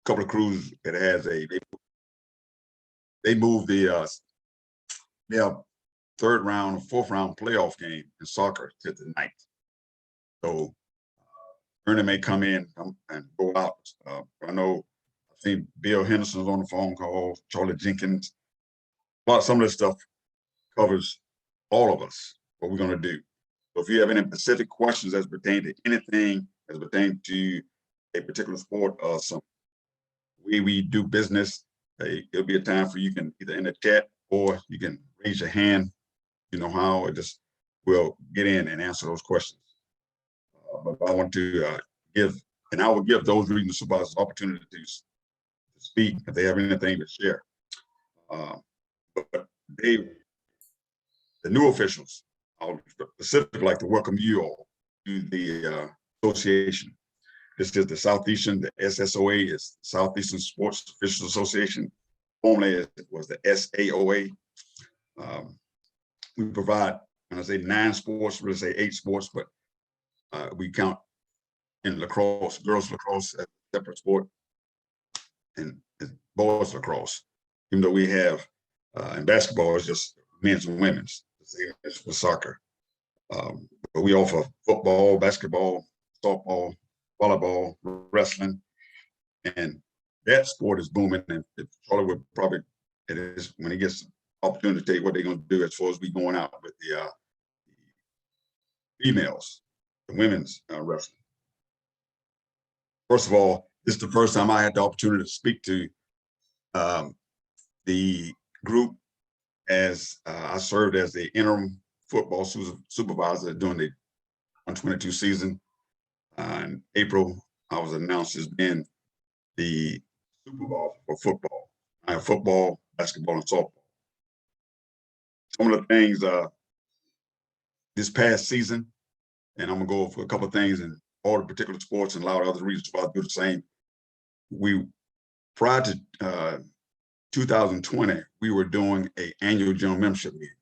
couple of crews that has they moved their third round or fourth round playoff game in soccer to tonight. So Ernie may come in and go out. I know I think Bill Henderson's on the phone call, Charlie Jenkins. Some of this stuff covers all of us, what we're going to do. So if you have any specific questions as pertain to anything as pertain to a particular sport or some way we do business, it'll be a time for you can either in the chat or you can raise your hand. You know how, we'll get in and answer those questions. But I want to I will give those regional supervisors opportunities to speak if they have anything to share. But the new officials, I would specifically like to welcome you all to the association. This is the Southeastern, the SSOA is Southeastern Sports Officials Association. Formerly it was the SAOA. We provide, when I say 9 sports, really say 8 sports, but we count in lacrosse, girls lacrosse as a separate sport, and boys lacrosse, even though we have, in basketball, it's just men's and women's, the same as for soccer. But we offer football, basketball, softball, volleyball, wrestling, and that sport is booming. And Charlie would probably, it is when he gets the opportunity to tell you what they're going to do as far as we going out with the females, the women's wrestling. First of all, this is the first time I had the opportunity to speak to the group as I served as the interim football supervisor during the 122 season. In April, I was announced as being the supervisor for football. I have football, basketball, and softball. Some of the things this past season, and I'm gonna go over a couple of things in all the particular sports and allow other regions to do the same. Prior to 2020, we were doing an annual general membership meeting.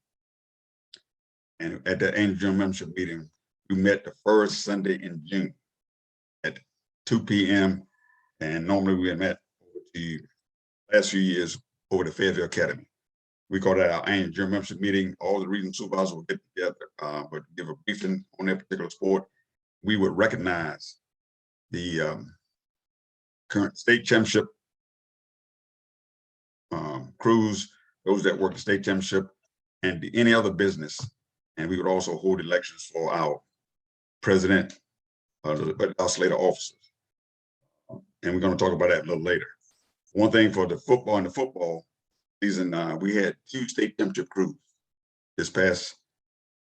And at that annual general membership meeting, we met the first Sunday in June at 2 p.m. And normally we had met over the last few years over the Fayetteville Academy. We call that our annual general membership meeting. All the regional supervisors would get together, but give a briefing on that particular sport. We would recognize the current state championship crews, those that work the state championship, and any other business. And we would also hold elections for our president, our slate of officers. And we're going to talk about that a little later. One thing for the football and the football season, we had 2 state championship crews. This past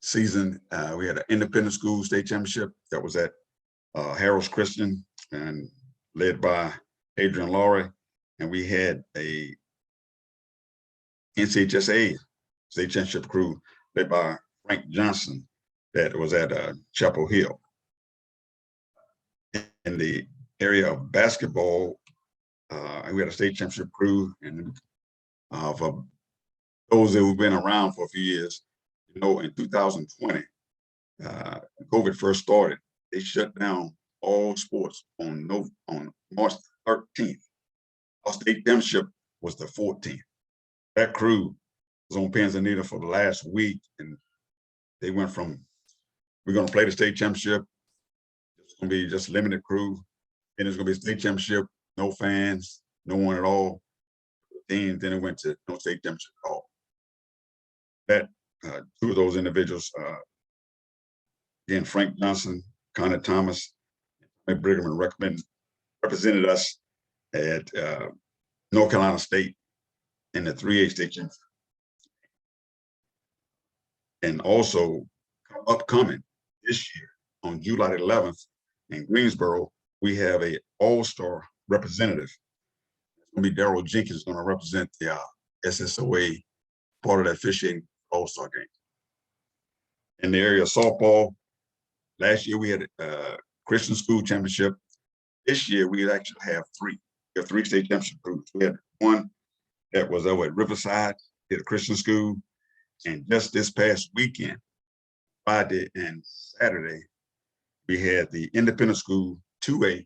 season, we had an independent school state championship that was at Harrell's Christian and led by Adrian Laurie. And we had a NCHSA state championship crew led by Frank Johnson that was at Chapel Hill. In the area of basketball, we had a state championship crew, and for those who've been around for a few years, you know, in 2020, COVID first started, they shut down all sports on March 13th. Our state championship was the 14th. That crew was on pins and needles for the last week, and they went from, we're going to play the state championship, it's going to be just limited crew, and it's going to be a state championship, no fans, no one at all. And then it went to no state championship at all. That 2 of those individuals, again, Frank Johnson, Connor Thomas, and Brigham represented us at North Carolina State in the 3A state championship. And also upcoming this year on July 11th in Greensboro, we have a all-star representative. It's going to be Daryl Jenkins going to represent the SSOA, part of that officiating all-star game. In the area of softball, last year we had a Christian school championship. This year we actually have 3. We have 3 state championship groups. We had one that was over at Riverside, at a Christian school. And just this past weekend, Friday and Saturday, we had the independent school 2A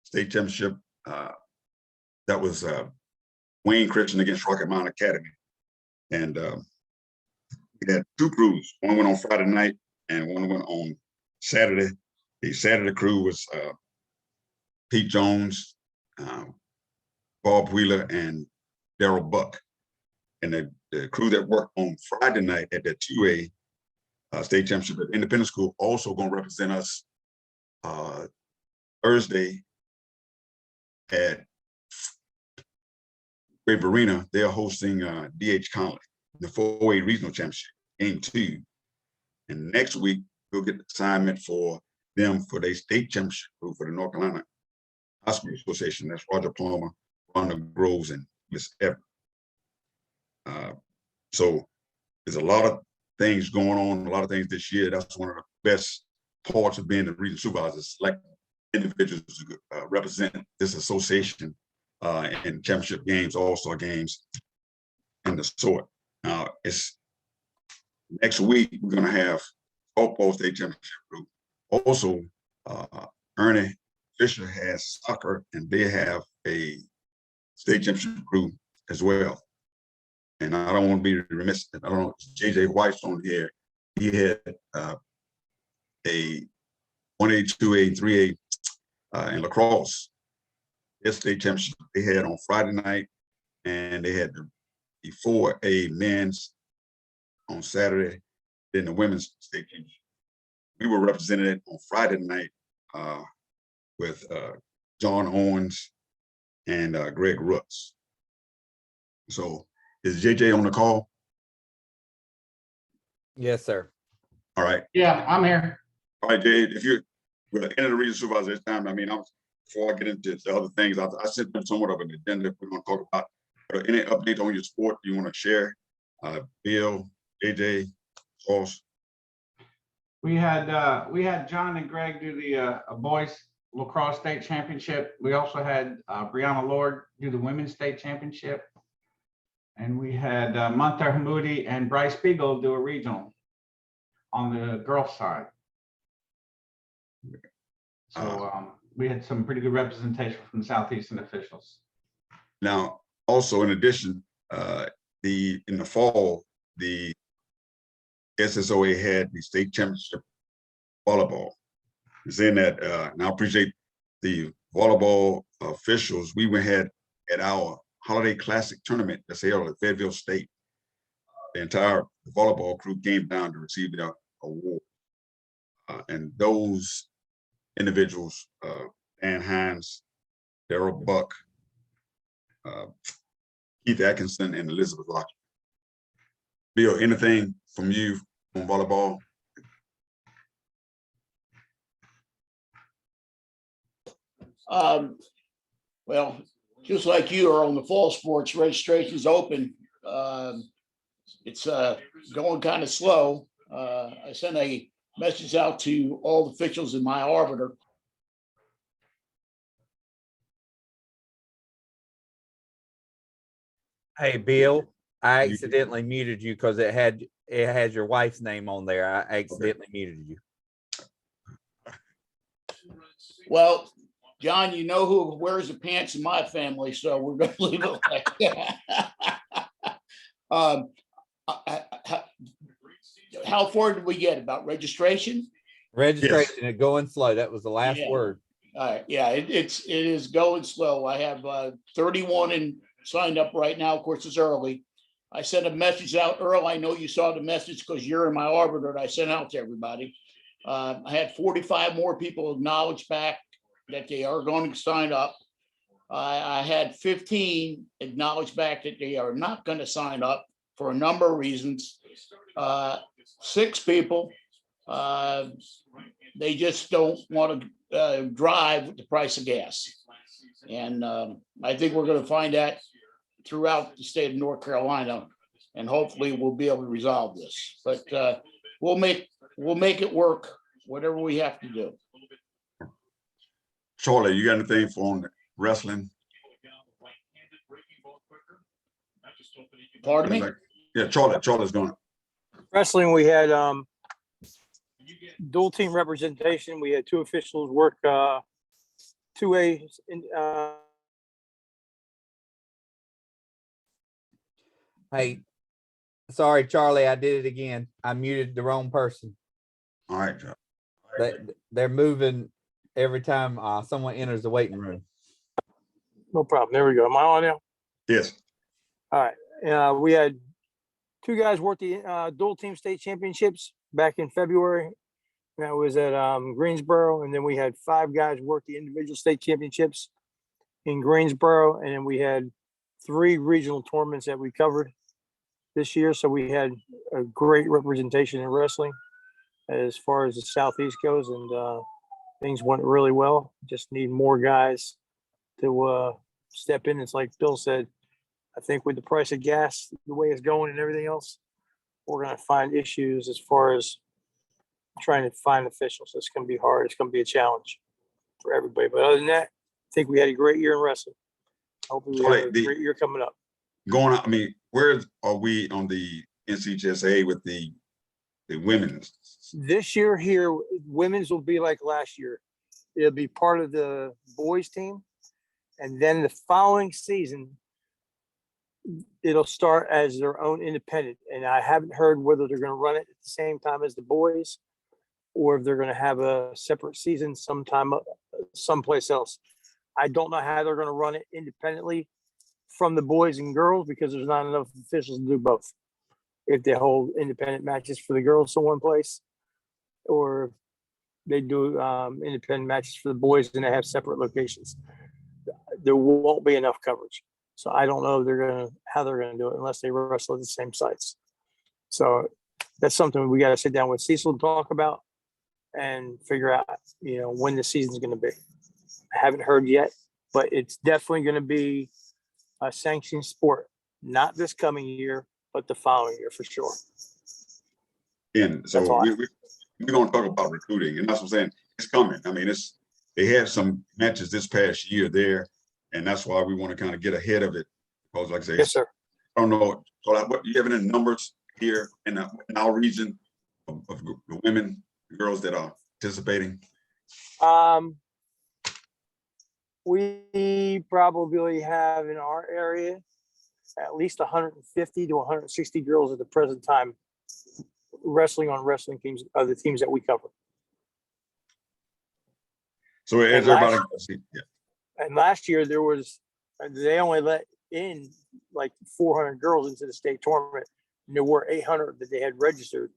state championship that was Wayne Christian against Rocket Mountain Academy. And we had two crews. One went on Friday night and one went on Saturday. The Saturday crew was Pete Jones, Bob Wheeler, and Daryl Buck. And the crew that worked on Friday night at the 2A state championship at Independent School also going to represent us Thursday at Great Arena. They're hosting D.H. Conley, the 4A Regional Championship, Game 2. And next week, we'll get the assignment for them for their state championship group for the North Carolina High School Association. That's Roger Plummer, Rhonda Groves, and Miss Everett. So there's a lot of things going on, a lot of things this year. That's one of the best parts of being the regional supervisor, select individuals to represent this association in championship games, all-star games, and the sort. Now, it's next week, we're going to have football state championship group. Also, Ernie Fisher has soccer, and they have a state championship group as well. And I don't want to be remiss. I don't know, JJ White's on here. He had a 1A, 2A, 3A in lacrosse. Their state championship they had on Friday night, and they had the 4A men's on Saturday, then the women's state championship. We were represented on Friday night with John Owens and Greg Rooks. So is JJ on the call? Yes, sir. All right. Yeah, I'm here. All right, Jay, if you're the end of the regional supervisor this time, I mean, before I get into the other things, I sent them somewhat of an agenda we're going to talk about. Any update on your sport you want to share? Bill, JJ, Sauce. We had John and Greg do the boys lacrosse state championship. We also had Brianna Lord do the women's state championship. And we had Muntar Hamoudi and Bryce Spiegel do a regional on the girls' side. So we had some pretty good representation from Southeastern officials. Now, also in addition, in the fall, the SSOA had the state championship volleyball. Saying that, and I appreciate the volleyball officials. We had at our Holiday Classic tournament that's held at Fayetteville State. The entire volleyball crew came down to receive their award. And those individuals, Dan Hines, Daryl Buck, Keith Atkinson, and Elizabeth Lockett. Bill, anything from you on volleyball? Well, just like you are on the fall sports, registration's open. It's going kind of slow. I sent a message out to all the officials in my arbiter. Hey, Bill, I accidentally muted you because it has your wife's name on there. I accidentally muted you. Well, John, you know who wears the pants in my family, so we're going to leave it like that. How far did we get about registration? Registration is going slow. That was the last word. All right. Yeah, it is going slow. I have 31 and signed up right now. Of course, it's early. I sent a message out, Earl. I know you saw the message because you're in my arbiter that I sent out to everybody. I had 45 more people acknowledge back that they are going to sign up. I had 15 acknowledge back that they are not going to sign up for a number of reasons. 6 people, they just don't want to drive with the price of gas. And I think we're going to find that throughout the state of North Carolina, and hopefully we'll be able to resolve this. But we'll make it work, whatever we have to do. Charlie, you got anything for wrestling? Pardon me? Yeah, Charlie's going. Wrestling, we had dual team representation. We had 2 officials work 2A Hey, sorry, Charlie, I did it again. I muted the wrong person. All right, Joe. They're moving every time someone enters the waiting room. No problem. There we go. Am I on now? Yes. All right. We had 2 guys work the dual team state championships back in February. That was at Greensboro. And then we had 5 guys work the individual state championships in Greensboro. And then we had 3 regional tournaments that we covered this year. So we had a great representation in wrestling as far as the Southeast goes. And things went really well. Just need more guys to step in. It's like Bill said, I think with the price of gas, the way it's going and everything else, we're going to find issues as far as trying to find officials. It's going to be hard. It's going to be a challenge for everybody. But other than that, I think we had a great year in wrestling. Hopefully we have a great year coming up. Going on, I mean, where are we on the NCHSA with the women's? This year here, women's will be like last year. It'll be part of the boys team. And then the following season, it'll start as their own independent. And I haven't heard whether they're going to run it at the same time as the boys or if they're going to have a separate season sometime someplace else. I don't know how they're going to run it independently from the boys and girls because there's not enough officials to do both. If they hold independent matches for the girls in one place or they do independent matches for the boys and they have separate locations, there won't be enough coverage. So I don't know how they're gonna do it unless they wrestle at the same sites. So that's something we got to sit down with Cecil to talk about and figure out, when the season's gonna be. I haven't heard yet, but it's definitely gonna be a sanctioned sport, not this coming year, but the following year for sure. And so we're going to talk about recruiting, and that's what I'm saying. It's coming. I mean, they had some matches this past year there, and that's why we want to kind of get ahead of it. Because, like I say, Yes, sir. I don't know. So, what do you have any numbers here in our region of the women, the girls that are participating? We probably have in our area at least 150 to 160 girls at the present time wrestling on wrestling teams, the teams that we cover. So is everybody? And last year they only let in like 400 girls into the state tournament. And there were 800 that they had registered.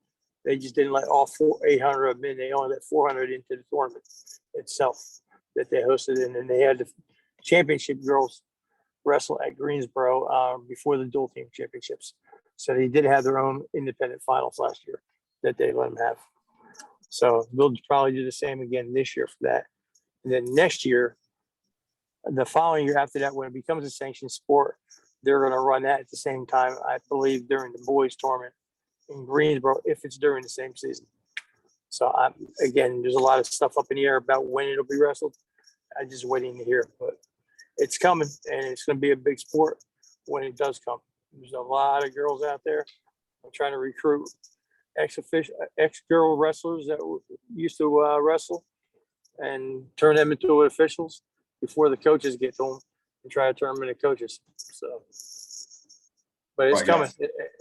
They just didn't let all 800 of them in. They only let 400 into the tournament itself that they hosted. And then they had the championship girls wrestle at Greensboro before the dual team championships. So they did have their own independent finals last year that they let them have. So they'll probably do the same again this year for that. And then next year, the following year after that, when it becomes a sanctioned sport, they're going to run that at the same time, I believe, during the boys tournament in Greensboro, if it's during the same season. So again, there's a lot of stuff up in the air about when it'll be wrestled. I'm just waiting to hear, but it's coming and it's going to be a big sport when it does come. There's a lot of girls out there. I'm trying to recruit ex-girl wrestlers that used to wrestle and turn them into officials before the coaches get to them and try to turn them into coaches. So, but it's coming.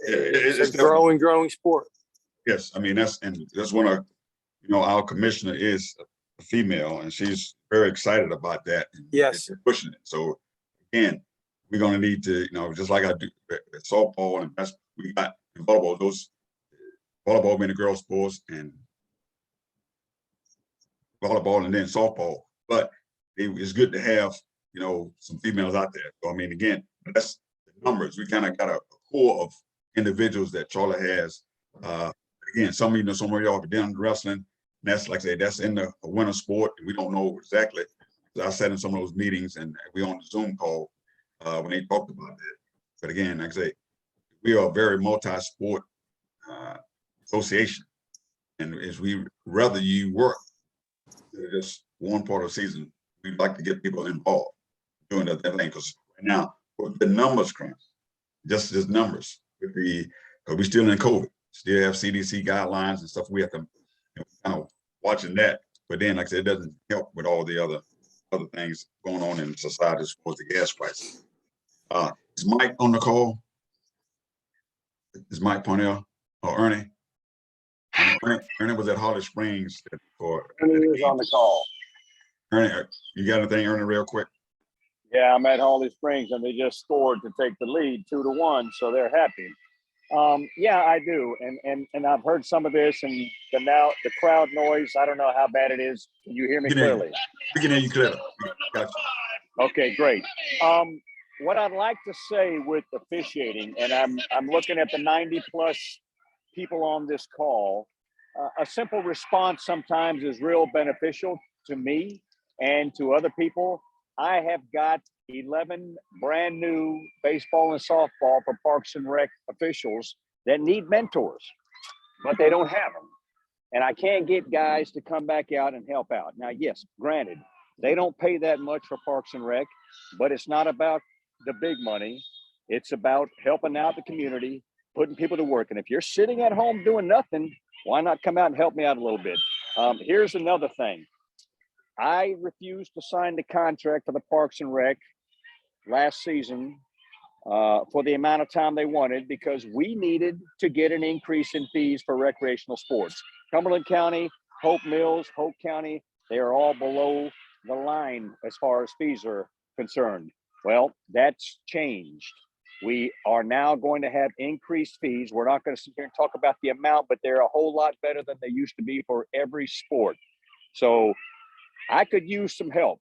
It's a growing sport. Yes, I mean that's one of our commissioner is a female and she's very excited about that. Yes, and pushing it. So again, we're going to need to just like I do at softball and that's we got in volleyball. Those volleyball being the girls' sports and volleyball and then softball, but it's good to have some females out there. So I mean, again, that's the numbers. We kind of got a core of individuals that Charlie has. Again, some of y'all have done wrestling. And that's like I say, that's in the winter sport, and we don't know exactly. So I sat in some of those meetings, and we on the Zoom call when they talked about that. But again, like I say, we are a very multi-sport association, and as we rather you work just one part of the season, we'd like to get people involved doing that thing because right now the numbers crunch, just numbers with because we're still in COVID, still have CDC guidelines and stuff. We have to kind of watching that, but then like I said, it doesn't help with all the other things going on in society as far as the gas prices. Is Mike on the call? is Mike Parnell or Ernie. Ernie was at Holly Springs for. Ernie is on the call. Ernie, you got anything, Ernie, real quick? Yeah, I'm at Holly Springs and they just scored to take the lead 2-1, so they're happy. Yeah, I do, and I've heard some of this and the crowd noise. I don't know how bad it is. Can you hear me clearly? We can hear you clearly. Gotcha. Okay, great. What I'd like to say with officiating, and I'm looking at the 90 plus people on this call, a simple response sometimes is real beneficial to me and to other people. I have got 11 brand new baseball and softball for Parks and Rec officials that need mentors, but they don't have them. And I can't get guys to come back out and help out. Now, yes, granted, they don't pay that much for Parks and Rec, but it's not about the big money. It's about helping out the community, putting people to work. And if you're sitting at home doing nothing, why not come out and help me out a little bit? Here's another thing. I refused to sign the contract for the Parks and Rec last season for the amount of time they wanted because we needed to get an increase in fees for recreational sports. Cumberland County, Hope Mills, Hope County, they are all below the line as far as fees are concerned. Well, that's changed. We are now going to have increased fees. We're not going to sit here and talk about the amount, but they're a whole lot better than they used to be for every sport. So I could use some help.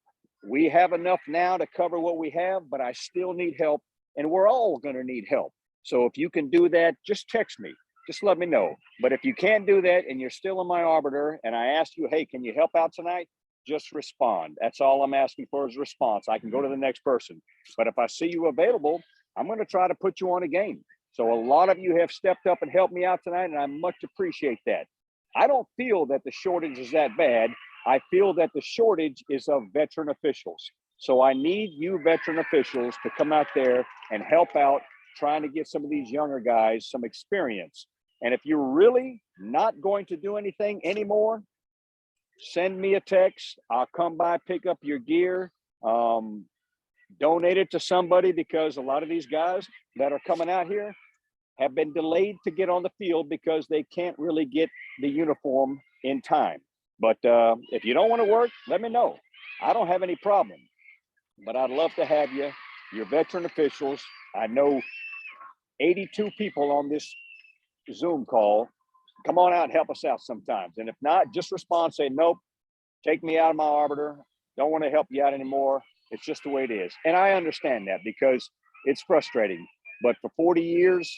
We have enough now to cover what we have, but I still need help, and we're all going to need help. So if you can do that, just text me. Just let me know. But if you can't do that and you're still in my arbiter and I ask you, hey, can you help out tonight? Just respond. That's all I'm asking for is a response. I can go to the next person. But if I see you available, I'm going to try to put you on a game. So a lot of you have stepped up and helped me out tonight, and I much appreciate that. I don't feel that the shortage is that bad. I feel that the shortage is of veteran officials. So I need you veteran officials to come out there and help out trying to get some of these younger guys some experience. And if you're really not going to do anything anymore, send me a text. I'll come by, pick up your gear, donate it to somebody because a lot of these guys that are coming out here have been delayed to get on the field because they can't really get the uniform in time. But if you don't want to work, let me know. I don't have any problem, but I'd love to have you, your veteran officials. I know 82 people on this Zoom call. Come on out and help us out sometimes. And if not, just respond, say, nope, take me out of my arbiter. Don't want to help you out anymore. It's just the way it is. And I understand that because it's frustrating. But for 40 years,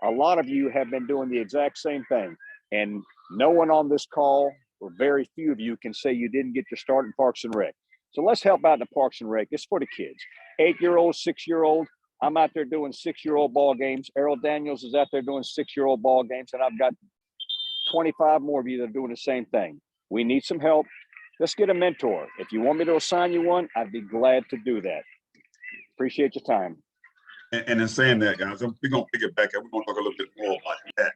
a lot of you have been doing the exact same thing. And no one on this call, or very few of you, can say you didn't get your start in Parks and Rec. So let's help out in the Parks and Rec. It's for the kids. 8-year-old, 6-year-old. I'm out there doing 6-year-old ball games. Errol Daniels is out there doing 6-year-old ball games. And I've got 25 more of you that are doing the same thing. We need some help. Let's get a mentor. If you want me to assign you one, I'd be glad to do that. Appreciate your time. And in saying that, guys, we're going to pick it back up. We're going to talk a little bit more about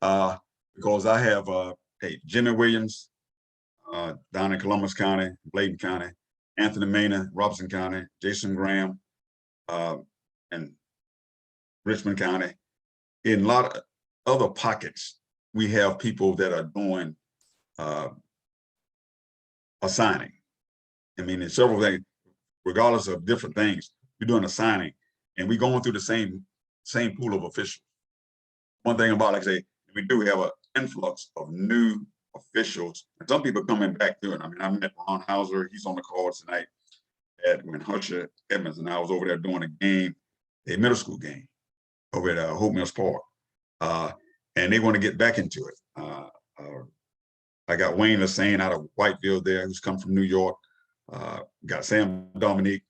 that because I have Jimmy Williams down in Columbus County, Bladen County, Anthony Mena, Robinson County, Jason Graham, and Richmond County. In a lot of other pockets, we have people that are doing assigning. I mean, in several things, regardless of different things, we're doing assigning, and we're going through the same pool of officials. One thing about, like I say, we do have an influx of new officials, and some people coming back to it. I mean, I met Ron Hauser. He's on the call tonight when Husher Edmonds and I was over there doing a game, a middle school game over at Hope Mills Park, and they want to get back into it. I got Wayne Lassane out of Whitefield there, who's come from New York. Got Sam Dominique.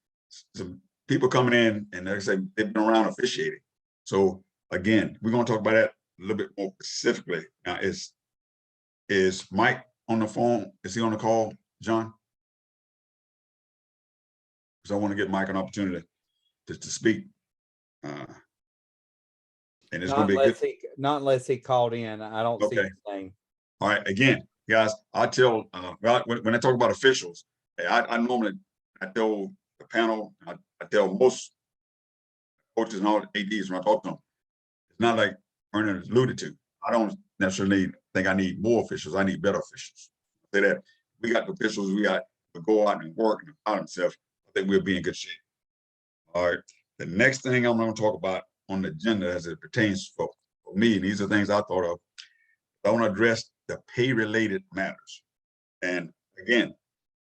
Some people coming in, and like I say, they've been around officiating. So again, we're going to talk about that a little bit more specifically. Now, is Mike on the phone? Is he on the call, John? Because I want to give Mike an opportunity to speak. And it's going to be good. Not unless he called in. I don't see Okay. anything. All right, again, guys, I tell when I talk about officials, I normally tell the panel, I tell most coaches and all the ADs when I talk to them, it's not like Vernon alluded to. I don't necessarily think I need more officials. I need better officials. Say that we got the officials we got to go out and work and apply themselves. I think we'll be in good shape. All right. The next thing I'm going to talk about on the agenda as it pertains for me, these are things I thought of. I want to address the pay-related matters. And again,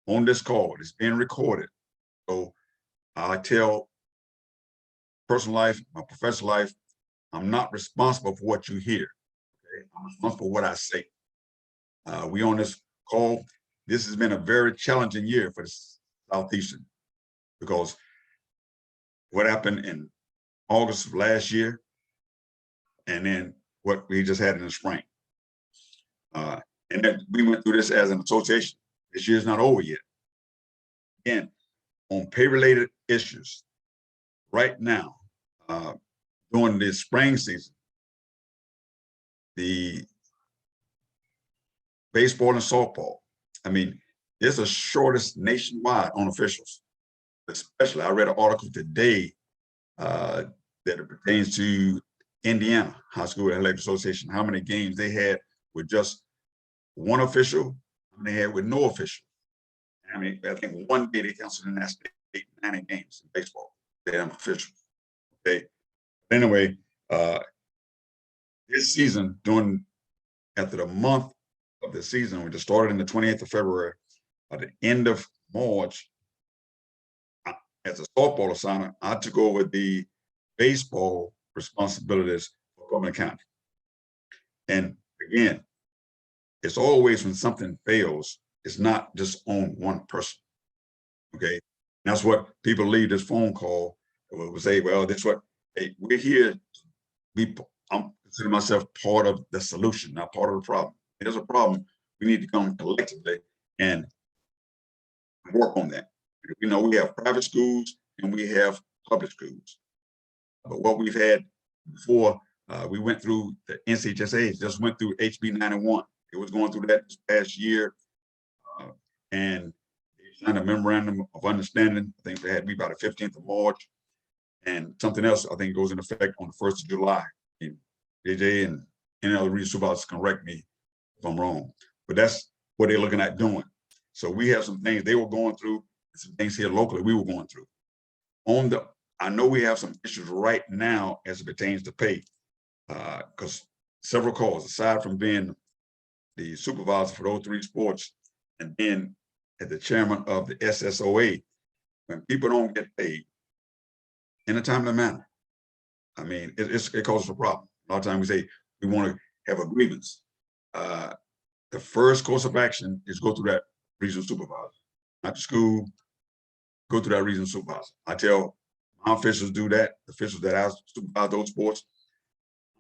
on this call, it's being recorded. So I tell personal life, my professional life, I'm not responsible for what you hear. Okay? I'm responsible for what I say. We on this call, this has been a very challenging year for the Southeastern because what happened in August of last year and then what we just had in the spring. And then we went through this as an association. This year's not over yet. Again, on pay-related issues, right now, during the spring season, the baseball and softball, I mean, it's the shortest nationwide on officials. Especially, I read an article today that it pertains to Indiana High School Athletic Association, how many games they had with just one official, and they had with no official. I mean, I think one day they counted in that state 90 games in baseball. They have officials. Okay. Anyway, this season, after the month of the season, we just started in the 28th of February, at the end of March, as a softball assigner, I took over the baseball responsibilities for Cumberland County. And again, it's always when something fails, it's not just on one person. Okay. And that's what people leave this phone call will say, well, that's what, hey, we're here. I'm considering myself part of the solution, not part of the problem. If there's a problem, we need to come collectively and work on that. You know, we have private schools and we have public schools. But what we've had before, we went through the NCHSA, just went through HB 91. It was going through that this past year. And they signed a memorandum of understanding. I think they had me by the 15th of March. And something else, I think, goes in effect on the 1st of July. And JJ and any other regional supervisors can correct me if I'm wrong. But that's what they're looking at doing. So we have some things they were going through, some things here locally we were going through. I know we have some issues right now as it pertains to pay, because several calls, aside from being the supervisor for those 3 sports and then as the chairman of the SSOA, when people don't get paid in a timely manner, I mean, it causes a problem. A lot of times we say we want to have a grievance. The first course of action is go through that regional supervisor, not the school, go through that regional supervisor. I tell my officials do that, the officials that I supervise those sports.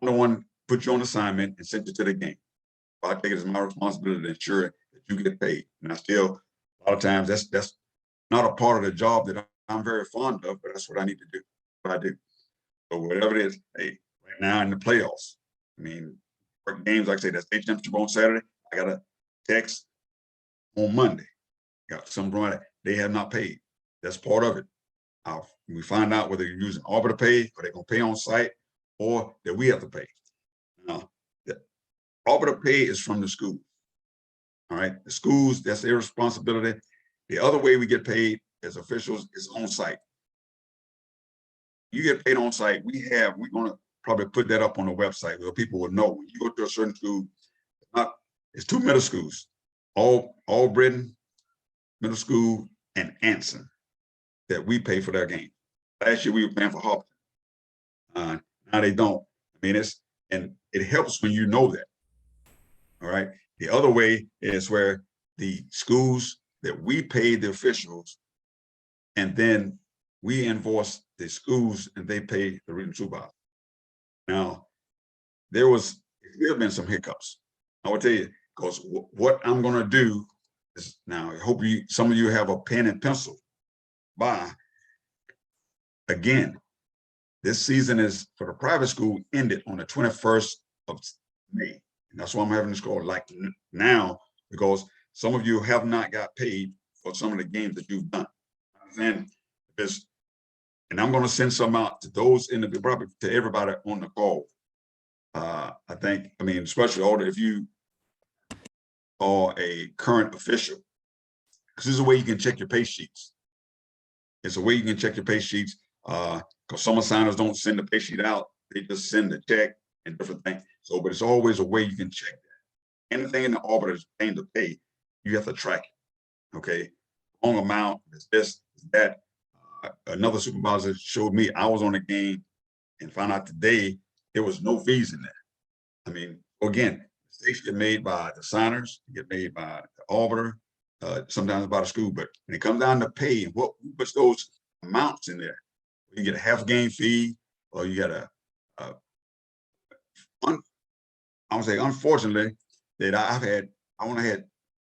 I'm the one put you on assignment and sent you to the game. I take it as my responsibility to ensure that you get paid. And I still, a lot of times, that's not a part of the job that I'm very fond of, but that's what I need to do. What I do. So whatever it is, hey, right now in the playoffs, I mean, for games, like I say, that state championship on Saturday, I got a text on Monday. Got some wrong. They have not paid. That's part of it. We find out whether you're using Arbor to pay, or they're going to pay on site, or that we have to pay. Now, the Arbor to pay is from the school. All right, the schools, that's their responsibility. The other way we get paid as officials is on site. You get paid on site. We're going to probably put that up on the website where people will know when you go to a certain school. It's 2 middle schools, Albritton Middle School and Anson, that we pay for their game. Last year we were paying for Hopkins. Now they don't. I mean, it helps when you know that. All right. The other way is where the schools that we pay the officials, and then we invoice the schools and they pay the regional supervisor. Now, there have been some hiccups. I will tell you, because what I'm going to do is, now I hope some of you have a pen and pencil. Again, this season is for the private school ended on the 21st of May. And that's why I'm having this call like now, because some of you have not got paid for some of the games that you've done. And I'm going to send some out to those probably to everybody on the call. I think, I mean, especially older, if you are a current official, because this is a way you can check your pay sheets. It's a way you can check your pay sheets, because some assigners don't send the pay sheet out. They just send the check and different things. So, but it's always a way you can check that. Anything in the arbiter is paying to pay, you have to track it. Okay, wrong amount, is this, is that. Another supervisor showed me, I was on the game and found out today there was no fees in there. I mean, again, mistakes get made by the signers, get made by the arbiter, sometimes by the school, but when it comes down to pay, and what who puts those amounts in there, you get a half game fee, or you get I would say, unfortunately, that I only had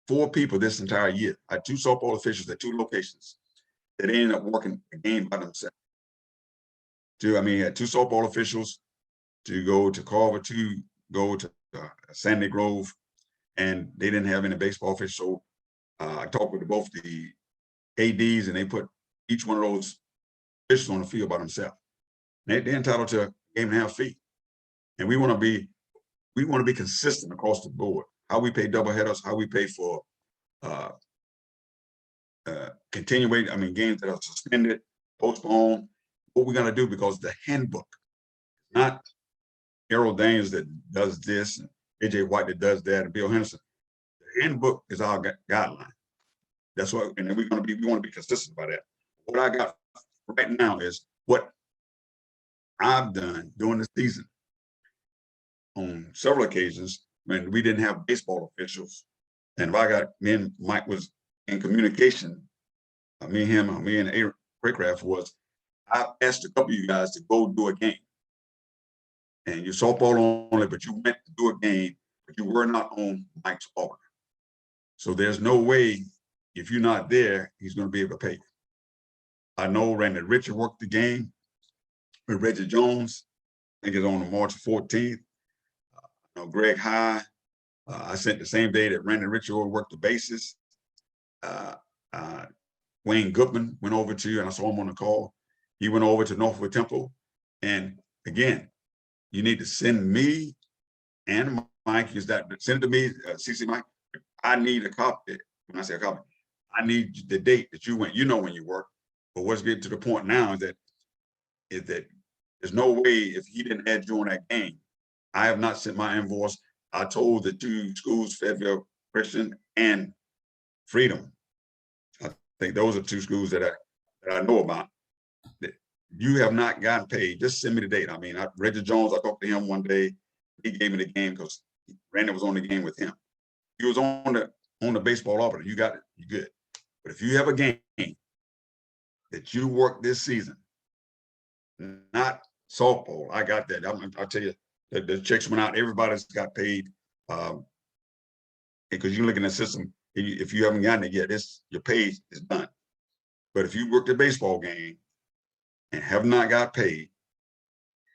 4 people this entire year. I had 2 softball officials at 2 locations that ended up working a game by themselves. I mean, had 2 softball officials to go to Carver, to go to Sandy Grove, and they didn't have any baseball officials. So I talked with both the ADs, and they put each one of those officials on the field by themselves. They're entitled to a game-and-a-half fee, and we want to be consistent across the board. How we pay doubleheaders, how we pay for continuing, I mean, games that are suspended, postponed, what we're gonna do, because the handbook, not Errol Daniels that does this, and AJ White that does that, and Bill Henderson. The handbook is our guideline. That's what, and then we want to be consistent about that. What I got right now is what I've done during the season. On several occasions, when we didn't have baseball officials, and me and Mike was in communication, me and Aaron Craycraft was, I asked a couple of you guys to go do a game. And you're softball only, but you went to do a game, but you were not on Mike's arbiter. So there's no way, if you're not there, he's going to be able to pay you. I know Randy Richard worked the game with Reggie Jones. I think it's on March 14th. I know Greg High. I sent the same day that Randy Richard worked the bases. Wayne Goodman went over to you, and I saw him on the call. He went over to Northwood Temple. And again, you need to send me and Mike, send it to me, CC Mike. I need a copy. When I say a copy, I need the date that you went. You know when you work. But what's getting to the point now is that there's no way, if he didn't add you on that game. I have not sent my invoice. I told the 2 schools, Fayetteville Christian and Freedom. I think those are 2 schools that I know about. That you have not gotten paid. Just send me the date. I mean, Reggie Jones, I talked to him one day. He gave me the game because Randy was on the game with him. He was on the baseball arbiter. You got it. You good. But if you have a game that you work this season, not softball, I got that. I'll tell you, the checks went out. Everybody's got paid. Because you're looking at the system, if you haven't gotten it yet, your pay is done. But if you worked a baseball game and have not got paid,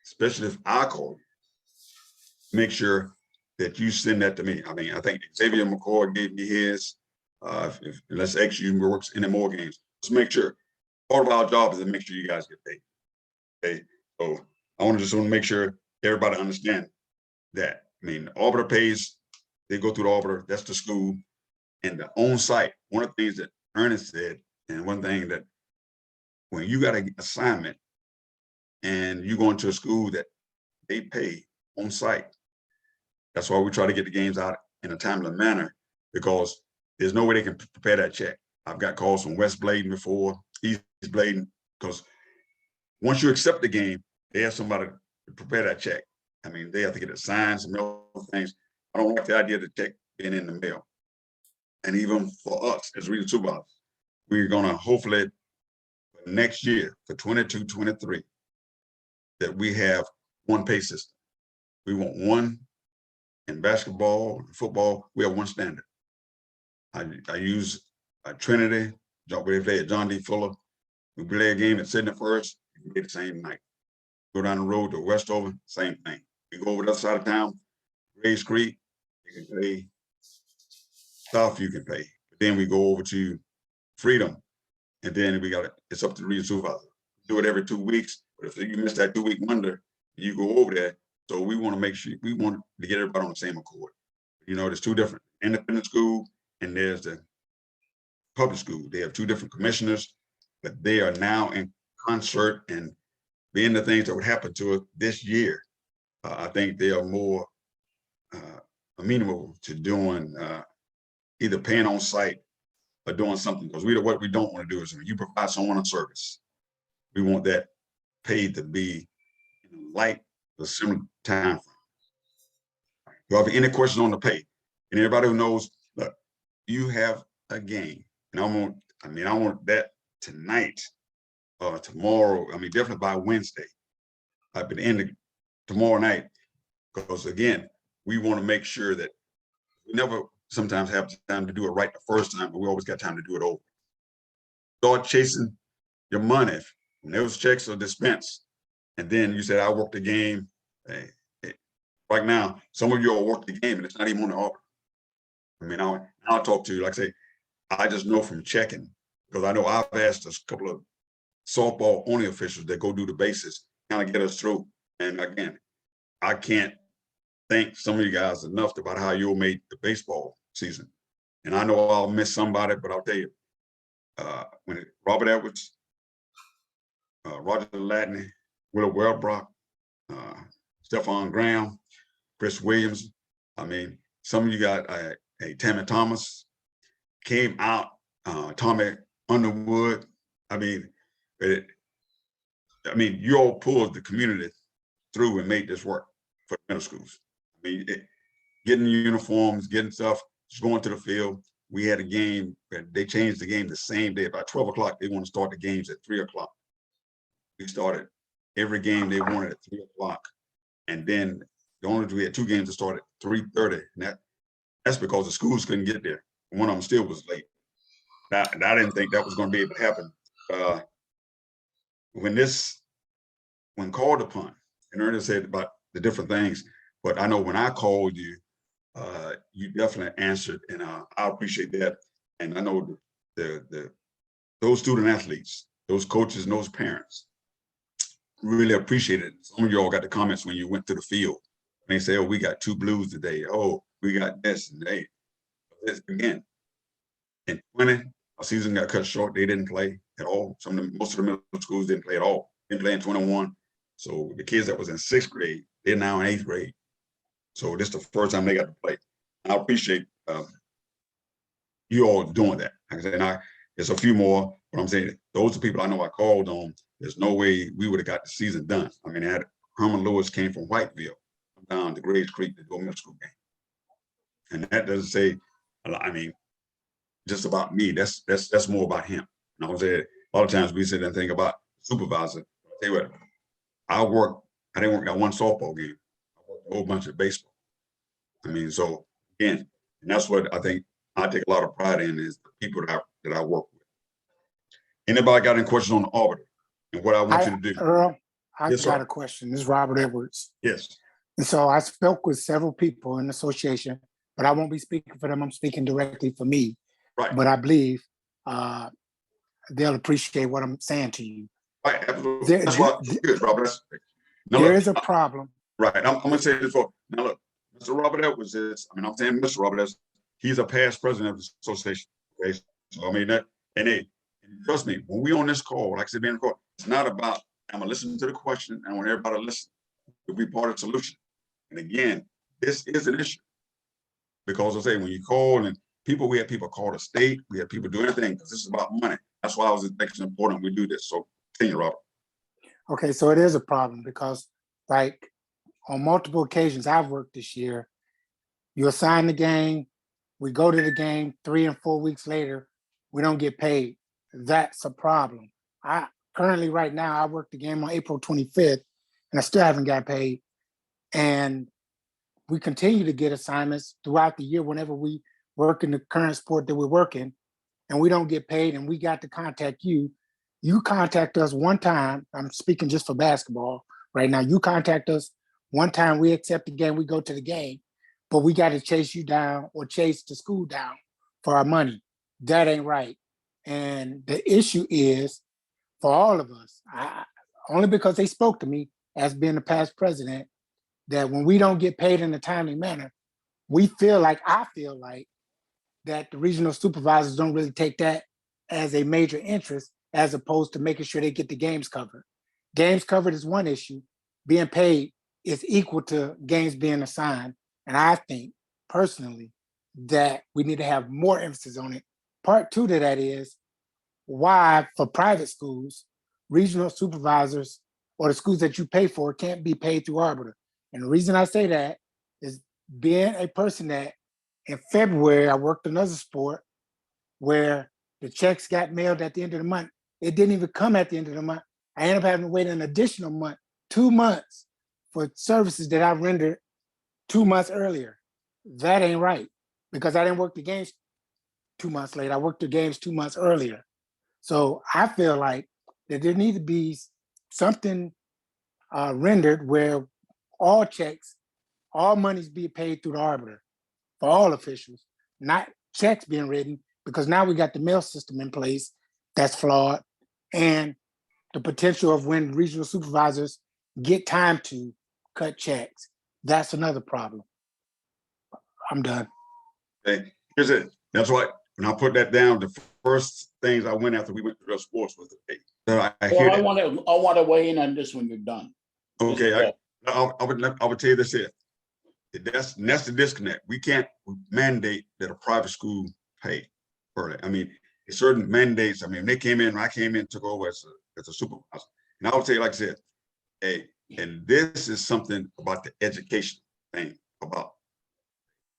especially if I call you, make sure that you send that to me. I mean, I think Xavier McCoy gave me his. Unless XU works any more games, let's make sure. Part of our job is to make sure you guys get paid. Okay, so I want to make sure everybody understand that. I mean, the arbiter pays. They go through the arbiter. That's the school, and the on-site. One of the things that Ernest said, and one thing that when you got an assignment and you go into a school that they pay on site, that's why we try to get the games out in a timely manner, because there's no way they can prepare that check. I've got calls from West Bladen before, East Bladen, because once you accept the game, they have somebody to prepare that check. I mean, they have to get it signed, some other things. I don't like the idea of the check being in the mail. And even for us as regional supervisors, we're gonna hopefully next year for 22-23 that we have one pay system. We want one in basketball, football. We have one standard. I use Trinity. We play at John D. Fuller. We play a game at Sydney First. We play the same night. Go down the road to Westover, same thing. We go over the other side of town, Grays Creek. You can pay. South you can pay. But then we go over to Freedom, and then it's up to the regional supervisor. Do it every 2 weeks. But if you miss that 2-week wonder, you go over there, So we want to make sure, we want to get everybody on the same accord. You know, there's two different independent school and there's the public school. They have two different commissioners, but they are now in concert and being the things that would happen to us this year. I think they are more amenable to doing either paying on site or doing something, because what we don't want to do is when you provide someone a service, we want that paid to be in like the similar time frame. You have any questions on the pay? And everybody who knows, look, you have a game, and I want that tonight or tomorrow. I mean, definitely by Wednesday. I've been ending tomorrow night, because again, we want to make sure that we never sometimes have time to do it right the first time, but we always got time to do it over. Start chasing your money when those checks are dispensed, and then you said, I worked the game. Right now, some of you all work the game and it's not even on the offer. I mean, I'll talk to you, like I say, I just know from checking, because I know I've asked a couple of softball only officials that go do the bases, kind of get us through. And again, I can't thank some of you guys enough about how you made the baseball season. And I know I'll miss somebody, but I'll tell you, when Robert Edwards, Roger Latney, Willow Wellbrock, Stephon Graham, Chris Williams. I mean, some of you got Tammy Thomas came out, Tommy Underwood. I mean, you all pulled the community through and made this work for the middle schools. I mean, getting uniforms, getting stuff, just going to the field. We had a game, they changed the game the same day. About 12 o'clock, they want to start the games at 3 o'clock. We started every game they wanted at 3 o'clock. And then we had two games that started at 3:30. And that's because the schools couldn't get there. One of them still was late. I didn't think that was going to be able to happen. When called upon, and Ernest said about the different things, but I know when I called you, you definitely answered, and I appreciate that. And I know those student athletes, those coaches, and those parents really appreciate it. Some of you all got the comments when you went to the field. And they say, oh, we got 2 blues today. Oh, we got this and that. Again, in 20, our season got cut short. They didn't play at all. Most of the middle schools didn't play at all. Didn't play in 21. So the kids that was in 6th grade, they're now in 8th grade. So this is the first time they got to play. I appreciate you all doing that. Like I said, there's a few more, but I'm saying those are people I know I called on. There's no way we would have got the season done. I mean, Herman Lewis came from Whiteville down to Graves Creek to do a middle school game. And that doesn't say, I mean, just about me. That's more about him. And I was saying, a lot of times we sit and think about supervisor. I'll tell you what, I didn't work out one softball game. I worked a whole bunch of baseball. I mean, so again, and that's what I think I take a lot of pride in, is the people that I work with. Anybody got any questions on the arbiter and what I want you to do? Earl, I Yes, got sir. a question. This is Robert Edwards. Yes. And so I spoke with several people in the association, but I won't be speaking for them. I'm speaking directly for me. Right. But I believe they'll appreciate what I'm saying to you. Right. Absolutely. That's why it's good, Robert. There is a problem. Right. I'm going to say this for now. Look, Mr. Robert Edwards I'm saying Mr. Robert Edwards, he's a past president of the association. Okay. So I mean that, and trust me, when we on this call, like I said, being recorded, it's not about, I'm gonna listen to the question. I want everybody to listen. We'll be part of the solution. And again, this is an issue, because I say when you call and we had people call the state, we had people do anything, because this is about money. That's why I was thinking it's important we do this. So continue, Robert. Okay, so it is a problem because, like, on multiple occasions I've worked this year, you assign the game, we go to the game 3 and 4 weeks later, we don't get paid. That's a problem. Currently right now, I worked the game on April 25th and I still haven't got paid. And we continue to get assignments throughout the year whenever we work in the current sport that we're working, and we don't get paid, and we got to contact you. You contact us one time. I'm speaking just for basketball right now. You contact us one time, we accept the game, we go to the game, but we got to chase you down or chase the school down for our money. That ain't right. And the issue is for all of us, only because they spoke to me as being the past president, that when we don't get paid in a timely manner, I feel like that the regional supervisors don't really take that as a major interest, as opposed to making sure they get the games covered. Games covered is one issue. Being paid is equal to games being assigned. And I think personally that we need to have more emphasis on it. Part two to that is why for private schools, regional supervisors or the schools that you pay for can't be paid through Arbiter. And the reason I say that is being a person that in February, I worked another sport where the checks got mailed at the end of the month. It didn't even come at the end of the month. I ended up having to wait an additional month, 2 months for services that I rendered 2 months earlier. That ain't right because I didn't work the games 2 months late. I worked the games 2 months earlier. So I feel like that there need to be something rendered where all checks, all monies be paid through the Arbiter for all officials, not checks being written, because now we got the mail system in place that's flawed, and the potential of when regional supervisors get time to cut checks. That's another problem. I'm done. Hey, here's it. That's why when I put that down, the first things I went after we went to the sports was the pay. So I hear Well, I that. want to weigh in on this when you're done. Okay, I would tell you this here. That's the disconnect. We can't mandate that a private school pay for it. I mean, certain mandates. I mean, they came in. I came in, took over as a supervisor, and I would tell you, like I said, hey, and this is something about the education thing. About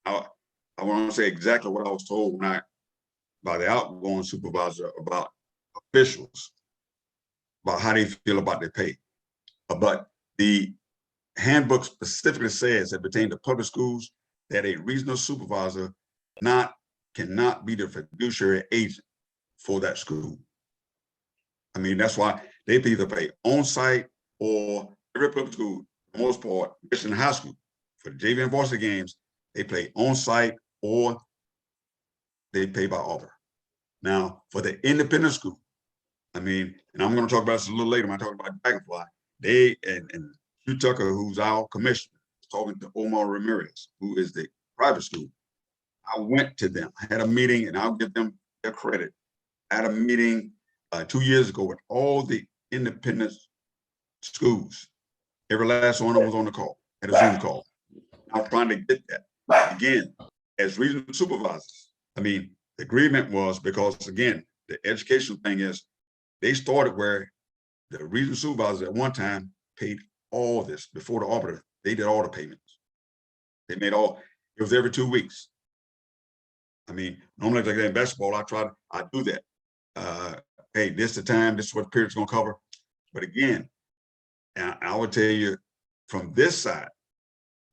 I want to say exactly what I was told by the outgoing supervisor about officials, about how they feel about their pay. But the handbook specifically says that pertaining to public schools that a regional supervisor cannot be the fiduciary agent for that school. I mean, that's why they either pay on-site or every public school, for the most part, especially in high school, for the JV and varsity games, they play on-site or they pay by Arbiter. Now, for the independent school, I mean, and I'm going to talk about this a little later when I talk about Dragonfly, they and Hugh Tucker, who's our commissioner, talking to Omar Ramirez, who is the private school. I went to them, I had a meeting, and I'll give them their credit. I had a meeting 2 years ago with all the independent schools. Every last one of them was on the call, had a Zoom call. I'm trying to get that. Again, as regional supervisors, I mean, the agreement was because, again, the educational thing is they started where the regional supervisors at one time paid all this before the Arbiter. They did all the payments. They made all, it was every 2 weeks. I mean, normally like in basketball, I do that. Hey, this is the time, this is what the period's gonna cover. But again, and I would tell you from this side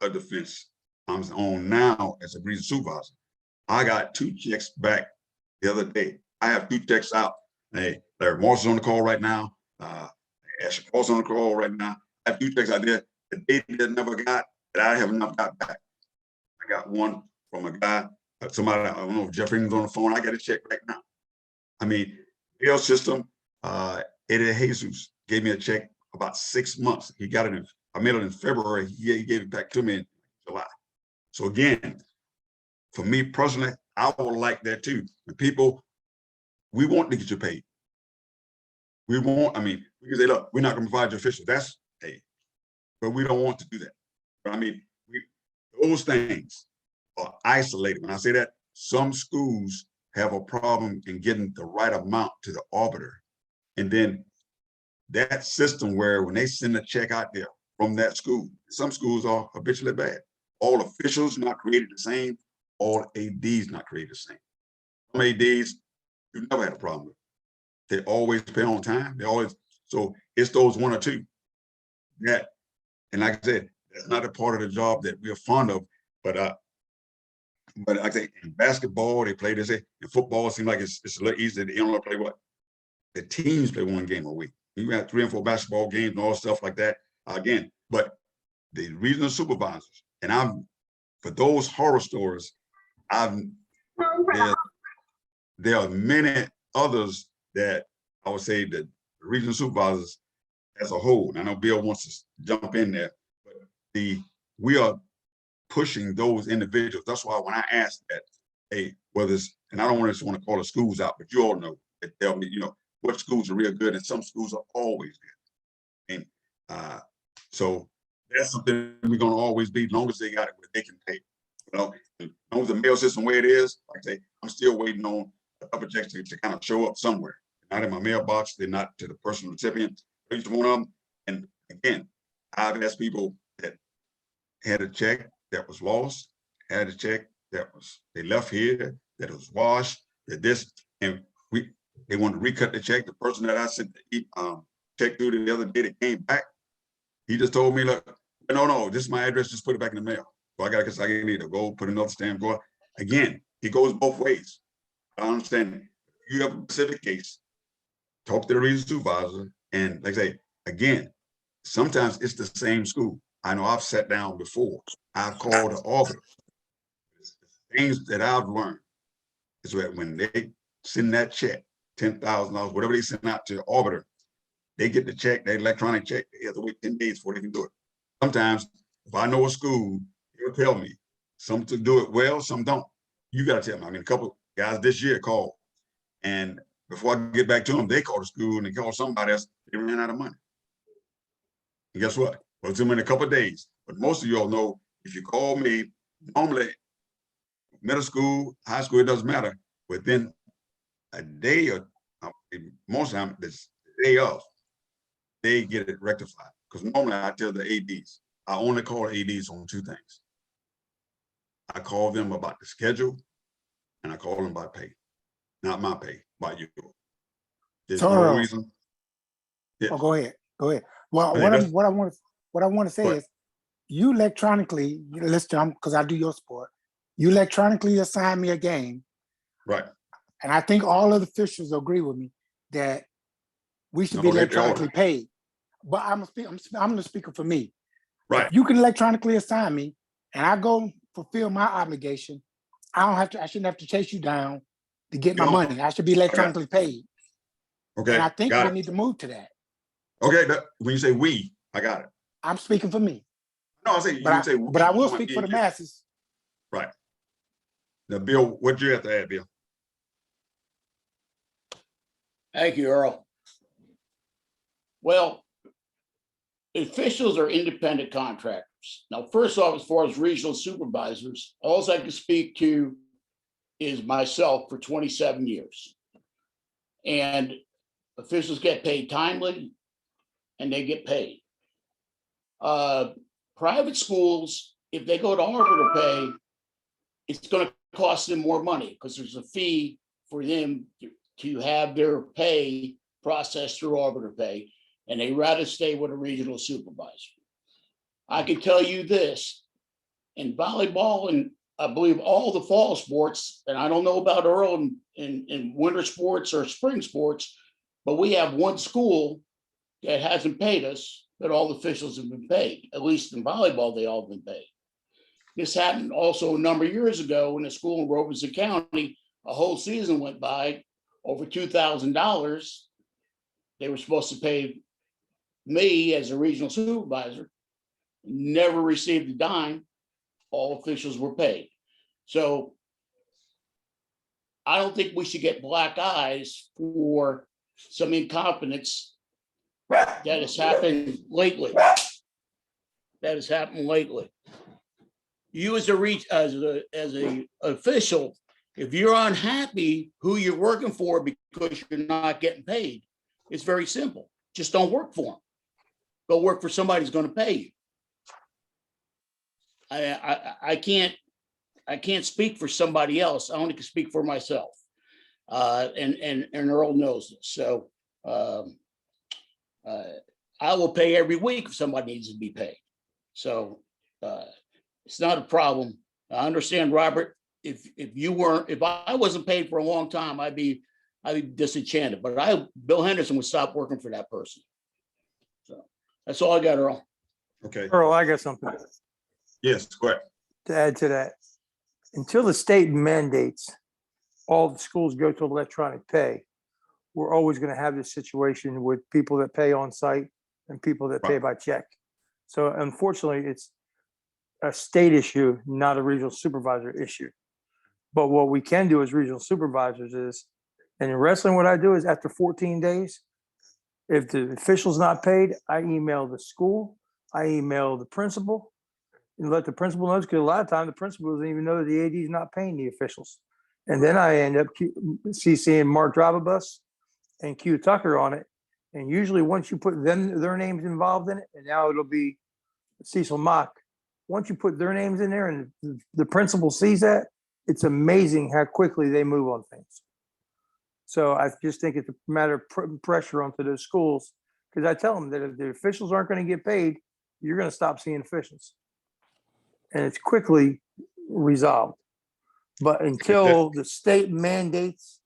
of the fence, I'm on now as a regional supervisor. I got 2 checks back the other day. I have 2 checks out. Hey, Larry Morris is on the call right now. Ashley Paul's on the call right now. I have 2 checks out there that they never got, that I have not got back. I got one from a guy, somebody, I don't know if Jeffrey was on the phone. I got a check right now. I mean, bill system, Eddie Jesus gave me a check about 6 months. He got it I made it in February. He gave it back to me in July. So again, for me personally, I would like that too. And people, we want to get you paid. We want, I mean, we can say, look, we're not going to provide you officials. That's, hey, but we don't want to do that. But I mean, those things are isolated. When I say that, some schools have a problem in getting the right amount to the Arbiter. And then that system where when they send a check out there from that school, some schools are habitually bad. All officials not created the same, all ADs not created the same. Some ADs, you never had a problem with. They always pay on time. They always, so it's those 1 or 2 that, and like I said, that's not a part of the job that we're fond of, but like I say, in basketball, they play this, in football, it seems like it's a little easier. They only play what? The teams play 1 game a week. You got 3 and 4 basketball games and all stuff like that. Again, but the regional supervisors, and for those horror stories, there are many others that I would say that the regional supervisors as a whole, and I know Bill wants to jump in there, but the we are pushing those individuals. That's why when I asked that, hey, whether it's, and I don't want to call the schools out, but you all know that tell me, what schools are real good and some schools are always good. And so that's something we're gonna always be, as long as they got it where they can pay. As long as the mail system where it is, like I say, I'm still waiting on the upper checks to kind of show up somewhere. Not in my mailbox, they're not to the personal recipient. Each one of them. And again, I've asked people that had a check that was lost, had a check that was they left here, that was washed, that this, and they wanted to recut the check. The person that I sent the check through the other day that came back, he just told me, look, no, this is my address, just put it back in the mail. So I need to go put another stamp, go. Again, it goes both ways. I understand you have a specific case, talk to the regional supervisor, and like I say, again, sometimes it's the same school. I know I've sat down before. I've called the arbiter. Things that I've learned is that when they send that check, $10,000, whatever they send out to the arbiter, they get the check, the electronic check, they have to wait 10 days before they can do it. Sometimes, if I know a school, they'll tell me, some to do it well, some don't. You got to tell me. I mean, a couple guys this year called, and before I get back to them, they called the school and they called somebody else, they ran out of money. And guess what? Well, it's in a couple of days. But most of y'all know, if you call me, normally, middle school, high school, it doesn't matter. Within a day or most of the time, this day of, they get it rectified. Because normally I tell the ADs, I only call ADs on two things. I call them about the schedule and I call them about pay. Not my pay, about you. There's So, no reason. Yeah. Oh, go ahead. Well, Okay, what I want to say Go ahead. is, you electronically, listen, because I do your sport, you electronically assign me a game, Right. and I think all of the officials agree with me that we should be No, they all electronically are. paid. But I'm the speaker for me. Right. If you can electronically assign me, and I go fulfill my obligation, I shouldn't have to chase you down to get my You don't- money. I should be electronically paid. Okay. And I think got we it. need to move to that. Okay. When you say we, I got it. I'm speaking for me. No, I say you But say but I will you want speak for the me- masses. Right. Now, Bill, what you have to add, Bill? Thank you, Earl. Well, officials are independent contractors. Now, first off, as far as regional supervisors, all I can speak to is myself for 27 years. And officials get paid timely and they get paid. Private schools, if they go to arbiter pay, it's going to cost them more money because there's a fee for them to have their pay processed through arbiter pay, and they rather stay with a regional supervisor. I can tell you this, in volleyball and I believe all the fall sports, and I don't know about Earl in winter sports or spring sports, but we have one school that hasn't paid us, but all the officials have been paid. At least in volleyball, they all been paid. This happened also a number of years ago in a school in Robeson County. A whole season went by, over $2,000. They were supposed to pay me as a regional supervisor, never received a dime. All officials were paid. So I don't think we should get black eyes for some incompetence that has happened lately. You as a official, if you're unhappy who you're working for because you're not getting paid, it's very simple. Just don't work for them. Go work for somebody who's going to pay you. I can't speak for somebody else. I only can speak for myself. And Earl knows this. So I will pay every week if somebody needs to be paid. So it's not a problem. I understand, Robert. If I wasn't paid for a long time, I'd be disenchanted. But Bill Henderson would stop working for that person. So that's all I got, Earl. Okay. Earl, I got something Yes, correct. to add to that. Until the state mandates all the schools go to electronic pay, we're always going to have this situation with people that pay on site and people that pay by check. So unfortunately, a state issue, not a regional supervisor issue. But what we can do as regional supervisors is, and in wrestling, what I do is after 14 days, if the official's not paid, I email the school, I email the principal, and let the principal know, because a lot of times the principal doesn't even know that the AD is not paying the officials. And then I end up CCing Mark Drivabus and Q Tucker on it. And usually once you put their names involved in it, and now it'll be Cecil Mock, once you put their names in there and the principal sees that, it's amazing how quickly they move on things. So I just think it's a matter of putting pressure onto those schools, because I tell them that if the officials aren't going to get paid, you're going to stop seeing officials. And it's quickly resolved. But until the state mandates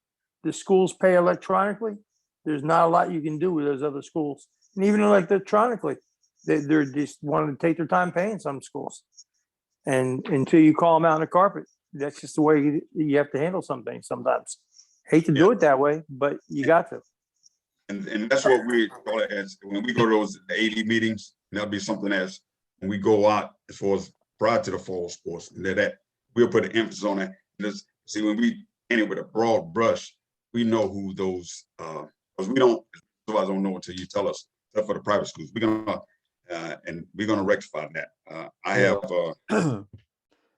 the schools pay electronically, there's not a lot you can do with those other schools. And even electronically, they're just wanting to take their time paying some schools. And until you call them out on the carpet, that's just the way you have to handle some things sometimes. Hate to do it that way, but you got to. And that's what we call it as, when we go to those AD meetings, that'll be something as, when we go out as far as prior to the fall sports, and that we'll put an emphasis on that. Just, see, when we end it with a broad brush, we know who those, because we don't, otherwise don't know until you tell us, except for the private schools. We're gonna rectify that. I have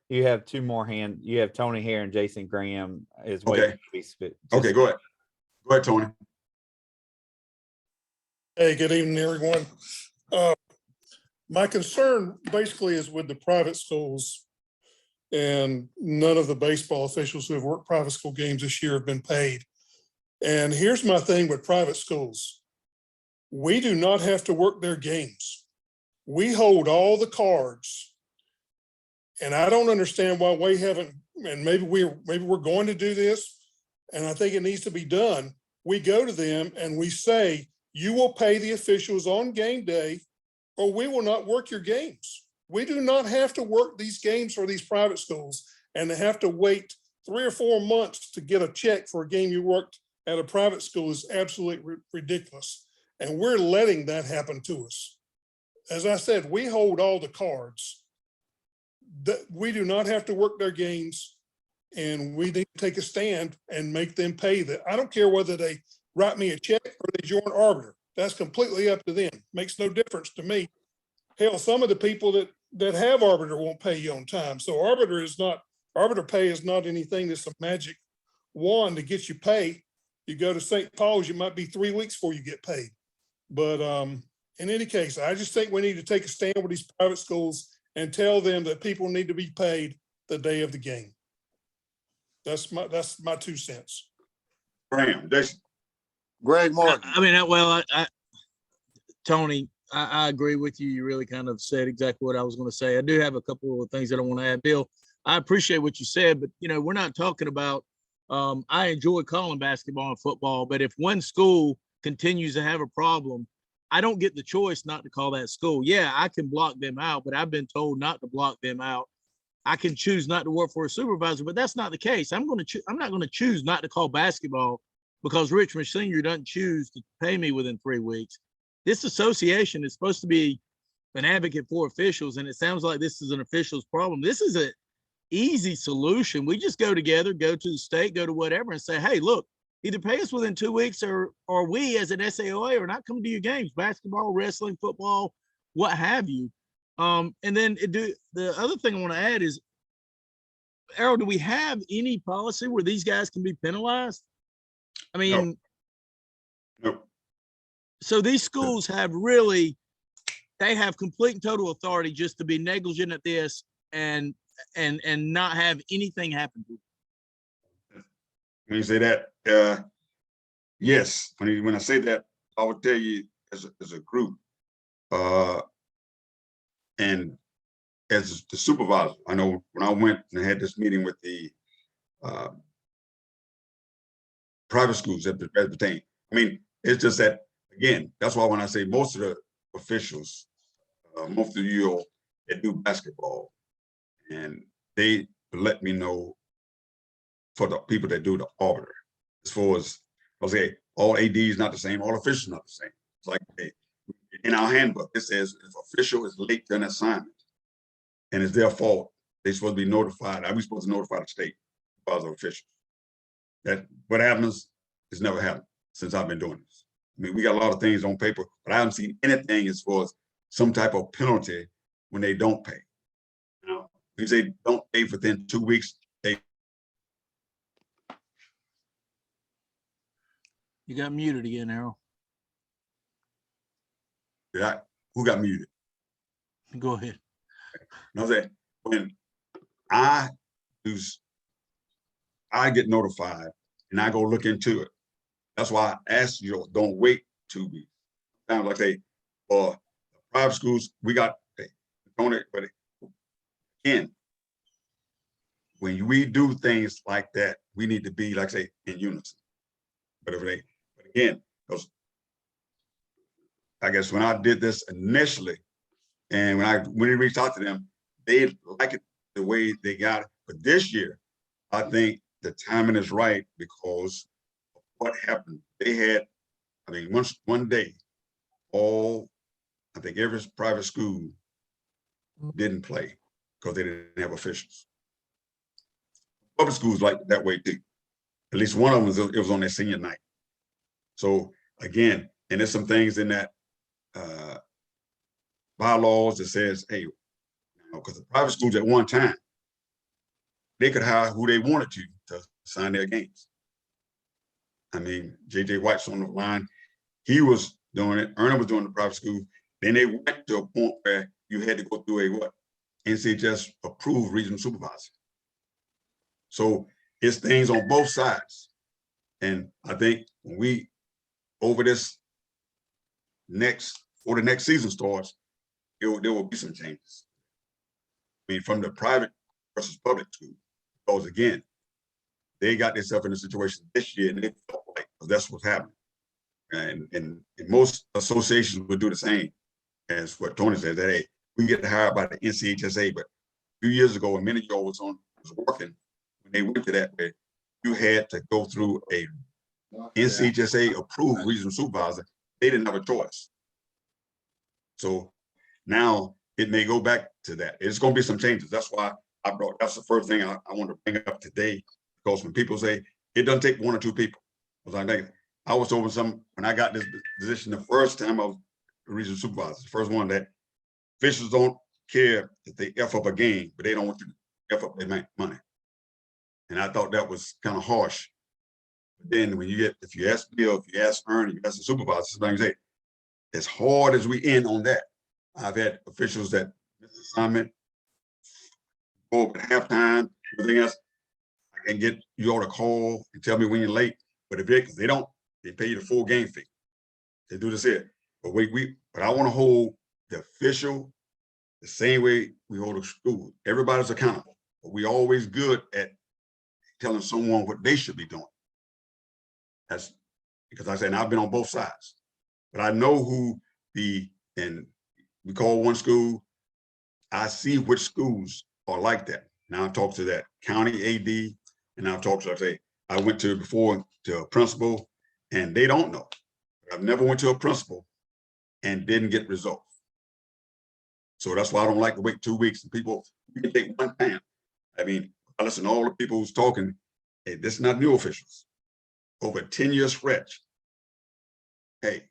You have two more hands. You have Tony Hare and Jason Graham is Okay. waiting to be spit. okay, go ahead. Go ahead, Tony. Hey, good evening, everyone. My concern basically is with the private schools, and none of the baseball officials who have worked private school games this year have been paid. And here's my thing with private schools. We do not have to work their games. We hold all the cards. And I don't understand why we haven't, and maybe we're going to do this, and I think it needs to be done. We go to them and we say, you will pay the officials on game day, or we will not work your games. We do not have to work these games for these private schools and to have to wait 3 or 4 months to get a check for a game you worked at a private school is absolutely ridiculous. And we're letting that happen to us. As I said, we hold all the cards. We do not have to work their games, and we need to take a stand and make them pay that. I don't care whether they write me a check or they join Arbiter. That's completely up to them. Makes no difference to me. Hell, some of the people that have Arbiter won't pay you on time. So Arbiter pay is not anything that's a magic wand to get you paid. You go to St. Paul's, you might be 3 weeks before you get paid. But in any case, I just think we need to take a stand with these private schools and tell them that people need to be paid the day of the game. That's my 2 cents. Graham, Jason. Greg Martin. I mean, well, Tony, I agree with you. You really kind of said exactly what I was going to say. I do have a couple of things that I want to add. Bill, I appreciate what you said, but we're not talking about, I enjoy calling basketball and football, but if one school continues to have a problem, I don't get the choice not to call that school. Yeah, I can block them out, but I've been told not to block them out. I can choose not to work for a supervisor, but that's not the case. I'm not going to choose not to call basketball because Richmond Senior doesn't choose to pay me within 3 weeks. This association is supposed to be an advocate for officials, and it sounds like this is an officials problem. This is an easy solution. We just go together, go to the state, go to whatever, and say, hey, look, either pay us within 2 weeks or we as an SSOA are not coming to your games, basketball, wrestling, football, what have you. And then the other thing I want to add is, Errol, do we have any policy where these guys can be penalized? I mean, No. So these schools have they have complete and total authority just to be negligent at this and not have anything happen to them. When you say that, yes, when I say that, I would tell you as a group, and as the supervisor, I know when I went and had this meeting with the private schools at the Presbyterian, I mean, it's just that, again, that's why when I say most of the officials, most of you all that do basketball, and they let me know for the people that do the arbiter, as far as, I'll say, all AD is not the same, all officials not the same. It's like, in our handbook, it says if official is late to an assignment, and it's their fault. They're supposed to be notified. Are we supposed to notify the state as officials? That what happens has never happened since I've been doing this. I mean, we got a lot of things on paper, but I haven't seen anything as far as some type of penalty when they don't pay. You know, if they don't pay within 2 weeks, You got muted again, Errol. who got muted? Go ahead. No, that when I get notified and I go look into it. That's why I asked you, don't wait 2 weeks. Sounds like they, for private schools, we got, but again, when we do things like that, we need to be, like say, in unison. But again, because I guess when I did this initially, and when we reached out to them, they like it the way they got it. But this year, I think the timing is right because of what happened. They had, I mean, one day, I think every private school didn't play because they didn't have officials. Public schools like that way too. At least one of them, it was on their senior night. So again, and there's some things in that bylaws that says, hey, because the private schools at one time, they could hire who they wanted to sign their games. I mean, J.J. White's on the line. He was doing it. Erna was doing the private school. Then they went to a point where you had to go through a what? NCHS approved regional supervisor. So it's things on both sides. And I think when we, over this before the next season starts, there will be some changes. I mean, from the private versus public school, because again, they got themselves in a situation this year and they felt like that's what's happening. And most associations would do the same as what Tony said, that hey, we get hired by the NCHSA, but a few years ago, when many of y'all was working, when they went to that way, you had to go through a NCHSA approved regional supervisor. They didn't have a choice. So now it may go back to that. It's going to be some changes. That's why that's the first thing I want to bring up today, because when people say it doesn't take one or two people, I was told when I got this position the first time I was a regional supervisor, the first one, that officials don't care if they F up a game, but they don't want you to F up their money. And I thought that was kind of harsh. But then when if you ask Bill, if you ask Ernie, you ask the supervisor, sometimes say, as hard as we end on that, I've had officials that miss assignment, go over at halftime, everything else. I can get you on a call and tell me when you're late. But if they don't, they pay you the full game fee. They do this here. But but I want to hold the official the same way we hold the school. Everybody's accountable, but we always good at telling someone what they should be doing. That's because I said, I've been on both sides, but I know who and we call one school. I see which schools are like that. Now I talk to that county AD, and I've talked to, like I say, I went to before to a principal, and they don't know. I've never went to a principal and didn't get results. So that's why I don't like to wait 2 weeks. And people, you can take one time. I mean, I listen to all the people who's talking. Hey, this is not new officials. Over a 10-year stretch. Hey,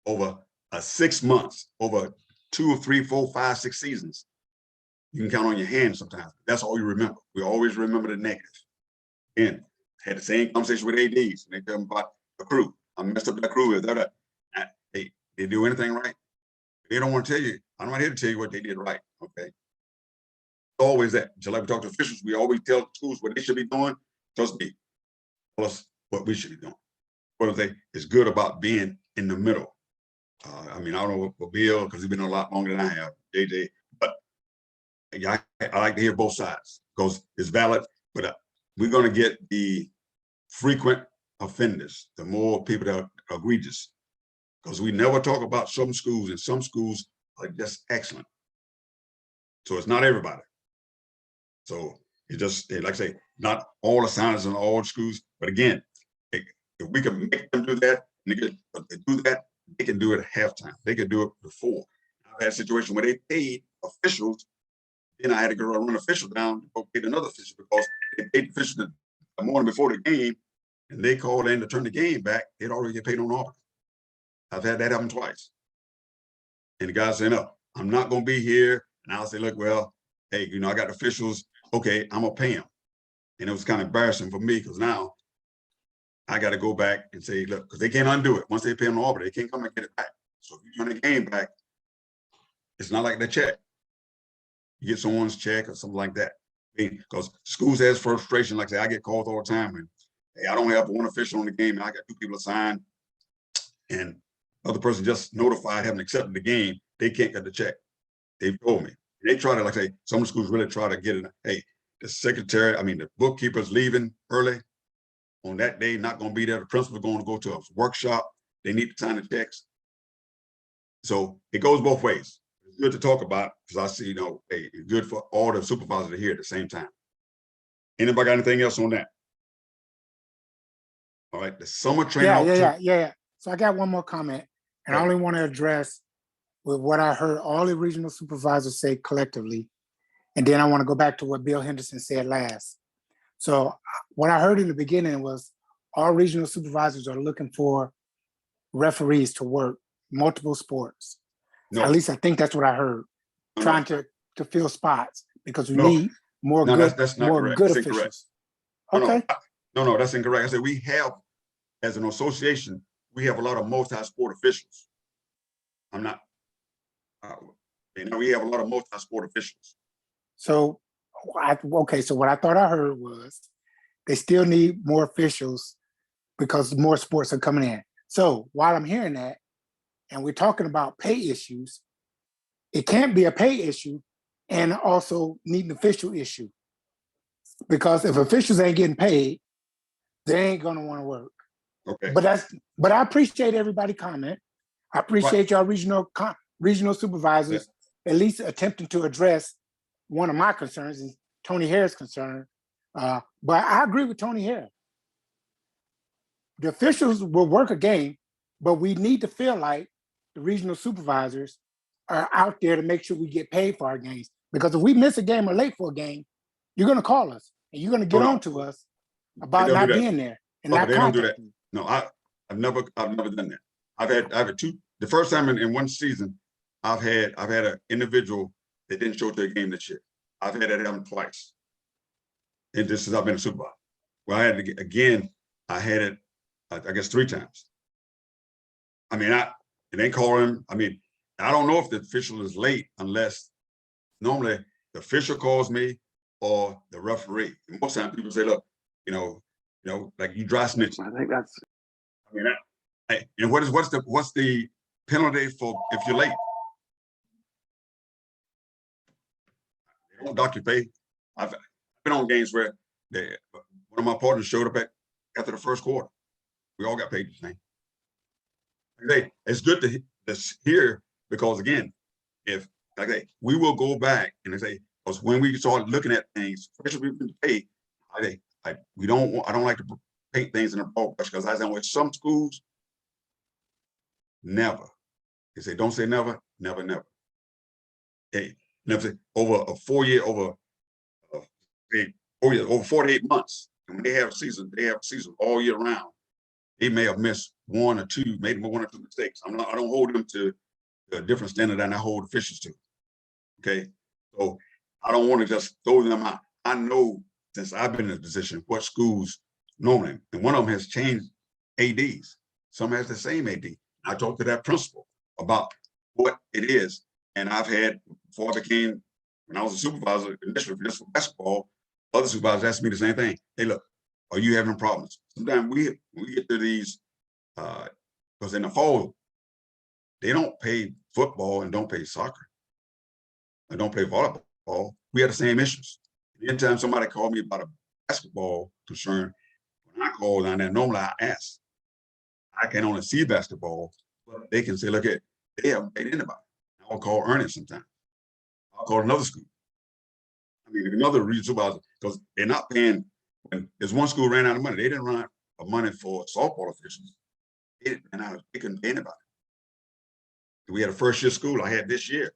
over 6 months, over 2 or 3, 4, 5, 6 seasons. You can count on your hands sometimes. That's all you remember. We always remember the negative. And had the same conversation with ADs, and they tell them about the crew. I messed up that crew. Hey, they do anything right? They don't want to tell you. I'm not here to tell you what they did right. Okay. Always that. Just like we talk to officials, we always tell schools what they should be doing. Trust me, tell us what we should be doing. What they is good about being in the middle. I mean, I don't know what Bill, because he's been a lot longer than I have, JJ, but yeah, I like to hear both sides because it's valid. But we're going to get the frequent offenders, the more people that are egregious, because we never talk about some schools, and some schools are just excellent. So it's not everybody. So it just, like I say, not all the signs in all schools, but again, if we can make them do that, they can do it at halftime. They can do it before. I've had a situation where they paid officials Then I had to go run official down to go get another official because they paid the official the morning before the game, and they called in to turn the game back. They'd already get paid on Auburn. I've had that happen twice. And the guy said, no, I'm not going to be here. And I'll say, look, well, hey, you know, I got officials. Okay, I'm going to pay them. And it was kind of embarrassing for me because now I got to go back and say, look, because they can't undo it. Once they pay them on Auburn, they can't come and get it back. So if you turn the game back, it's not like the check. You get someone's check or something like that. Because schools has frustration. Like I say, I get calls all the time and hey, I don't have one official on the game and I got 2 people assigned and other person just notified, haven't accepted the game, they can't get the check. They've told me. They try to, like I say, some of the schools really try to get it. Hey, the bookkeeper's leaving early on that day, not going to be there. The principal's going to go to a workshop. They need to sign the checks. So it goes both ways. It's good to talk about because I see, you know, hey, it's good for all the supervisors to hear at the same time. Anybody got anything else on that? All right, the summer training. Yeah. So I got one more comment, and I only want to address with what I heard all the regional supervisors say collectively, and then I want to go back to what Bill Henderson said last. So what I heard in the beginning was all regional supervisors are looking for referees to work multiple sports. No. At least I think that's what I heard. No, Trying to fill spots because we No. need more No, good, that's not more correct. good That's incorrect. officials. Okay. No, that's incorrect. I said we have, as an association, we have a lot of multi-sport officials. I'm not, you know, we have a lot of multi-sport officials. So, so what I thought I heard was they still need more officials because more sports are coming in. So while I'm hearing that, and we're talking about pay issues, it can't be a pay issue and also need an official issue. Because if officials ain't getting paid, they ain't gonna want to work. Okay. But I appreciate everybody comment. I appreciate y'all regional supervisors at least attempting to address one of my concerns is Tony Harris' concern. But I agree with Tony Harris. The officials will work a game, but we need to feel like the regional supervisors are out there to make sure we get paid for our games. Because if we miss a game or late for a game, you're gonna call us and you're gonna get on to us about not being there and not contacting. No, I've never done that. I've had 2. The first time in one season, I've had an individual that didn't show to a game this year. I've had that happen twice. And this is I've been a supervisor. Well, I had to again. I had it, I guess 3 times. I mean, they call him. I mean, I don't know if the official is late unless normally the official calls me or the referee. And most times people say, look, you know, like you dry snitching. I think that's. I mean, and what's the penalty for if you're late? They don't dock your pay. I've been on games where one of my partners showed up after the first quarter. We all got paid the same. It's good to hear because again, if we will go back and say because when we start looking at things, especially with pay, I don't like to paint things in a broad brush because I know with some schools, never. They say don't say never, never, never. Hey, never say over a 4 year, over 48 months. And when they have a season all year round. They may have missed 1 or 2, maybe 1 or 2 mistakes. I don't hold them to a different standard than I hold officials to. Okay, so I don't want to just throw them out. I know since I've been in this position what schools normally, and one of them has changed ADs. Some has the same AD. I talked to that principal about what it is, and I've had before I became when I was a supervisor initially for basketball. Other supervisors asked me the same thing. Hey, look. Are you having problems? Sometimes we get to these because in the fall they don't pay football and don't pay soccer and don't play volleyball. We have the same issues. Anytime somebody called me about a basketball concern, when I call down there, normally I ask. I can only see basketball, but they can say, look at they haven't paid anybody. I'll call Ernest sometimes. I'll call another school. I mean, another region supervisor because they're not paying. When there's one school ran out of money, they didn't run out of money for softball officials. They couldn't pay anybody. We had a first year school I had this year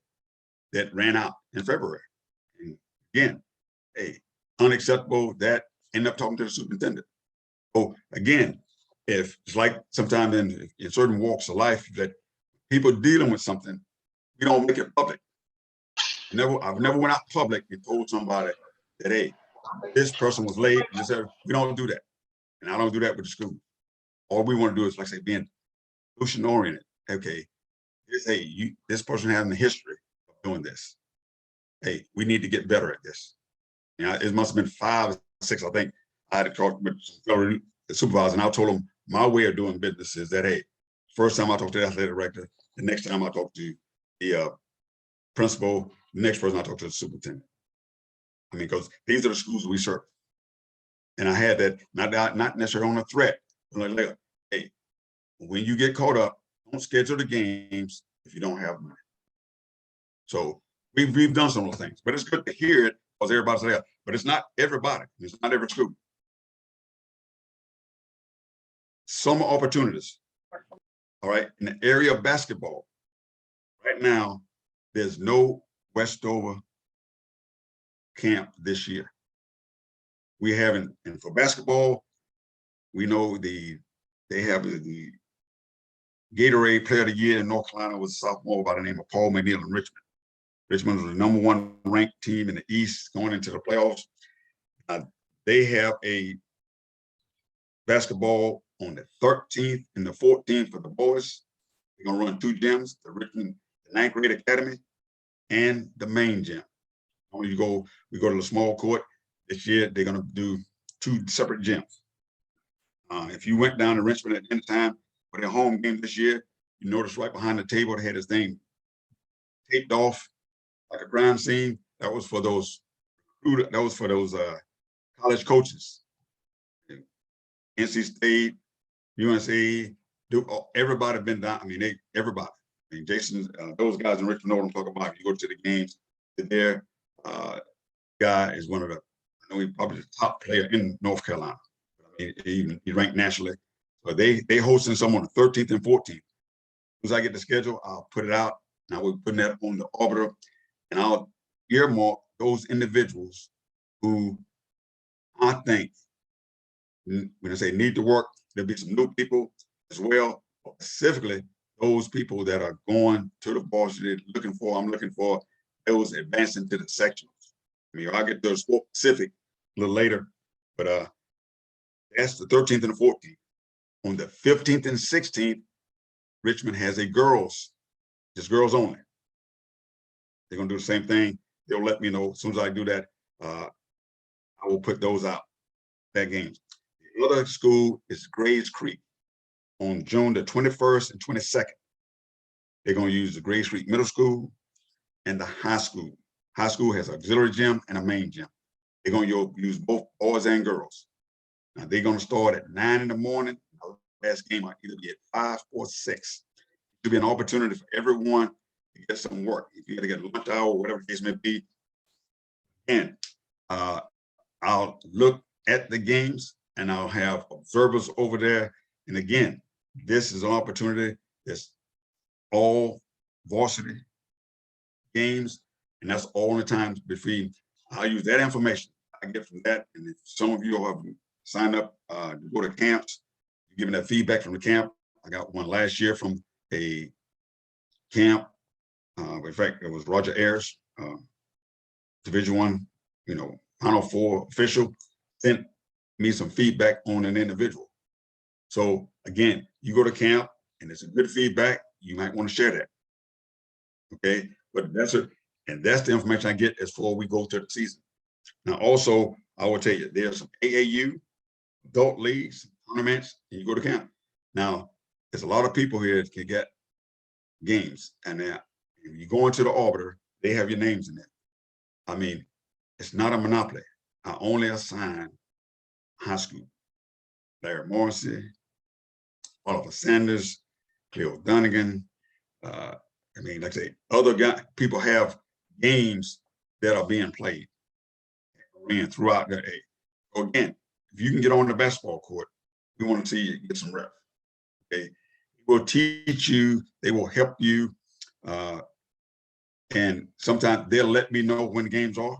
that ran out in February. And again, hey, unacceptable. That end up talking to the superintendent. So again, if it's like sometimes in certain walks of life that people dealing with something, we don't make it public. I've never went out public and told somebody that, hey, this person was late. And this, we don't do that. And I don't do that with the school. All we want to do is, like I say, being solution oriented. Okay, hey, this person has a history of doing this. Hey, we need to get better at this. You know, it must have been 5 or 6. I think I had to talk with the supervisor, and I told him my way of doing business is that, hey, first time I talk to the athletic director, the next time I talk to the principal, the next person I talk to the superintendent. I mean, because these are the schools we serve. And I had that, not necessarily on a threat, but like, hey, when you get caught up, don't schedule the games if you don't have money. So we've done some of those things, but it's good to hear it because everybody's there. But it's not everybody. It's not every school. Summer opportunities. All right, in the area of basketball, right now, there's no Westover camp this year. We haven't, and for basketball, we know they have the Gatorade Player of the Year in North Carolina was a sophomore by the name of Paul McNeil in Richmond. Richmond was the #1 ranked team in the East going into the playoffs. They have a basketball on the 13th and the 14th for the boys. They're gonna run 2 gyms, the Richmond 9th grade academy and the main gym. When we go to the small court this year, they're gonna do 2 separate gyms. If you went down to Richmond at any time for their home game this year, you notice right behind the table, they had this thing taped off like a crime scene. That was for those college coaches. NC State, UNC, everybody been down. I mean, everybody. I mean, Jason, those guys in Richmond know what I'm talking about. If you go to the games, their guy is one of the, I know he's probably the top player in North Carolina. I mean, he ranked nationally. So they hosting some on the 13th and 14th. As soon as I get the schedule, I'll put it out. Now we're putting that on the Arbiter, and I'll earmark those individuals who I think, when I say need to work, there'll be some new people as well, specifically those people that are going to the varsity I'm looking for those advancing to the sectionals. I mean, I'll get to the sport specific a little later, but that's the 13th and the 14th. On the 15th and 16th, Richmond has a just girls only. They're gonna do the same thing. They'll let me know as soon as I do that. I will put those out, that game. The other school is Grays Creek on June the 21st and 22nd. They're gonna use the Grays Creek Middle School and the high school. High school has an auxiliary gym and a main gym. They're gonna use both boys and girls. Now they're gonna start at 9 in the morning. The last game might either be at 5 or 6. It'll be an opportunity for everyone to get some work. If you gotta get a lunch hour, or whatever the case may be. And I'll look at the games and I'll have observers over there. And again, this is an opportunity. That's all varsity games, and that's all the time between. I'll use that information I get from that. And if some of you have signed up to go to camps, giving that feedback from the camp. I got one last year from a camp. In fact, it was Roger Ayers, Division I, Final Four official, sent me some feedback on an individual. So again, you go to camp and it's a good feedback, you might want to share that. Okay, but that's it. And that's the information I get as far as we go to the season. Now, also, I will tell you, there's some AAU, adult leagues, tournaments, and you go to camp. Now, there's a lot of people here that can get games. And if you go into the Arbiter, they have your names in there. I mean, it's not a monopoly. I only assign high school. Larry Morrissey, Oliver Sanders, Cleo Dunnigan. I mean, like I say, other people have games that are being played throughout the day. So again, if you can get on the basketball court, we want to see you get some reps. Okay, we'll teach you, they will help you, and sometimes they'll let me know when the games are.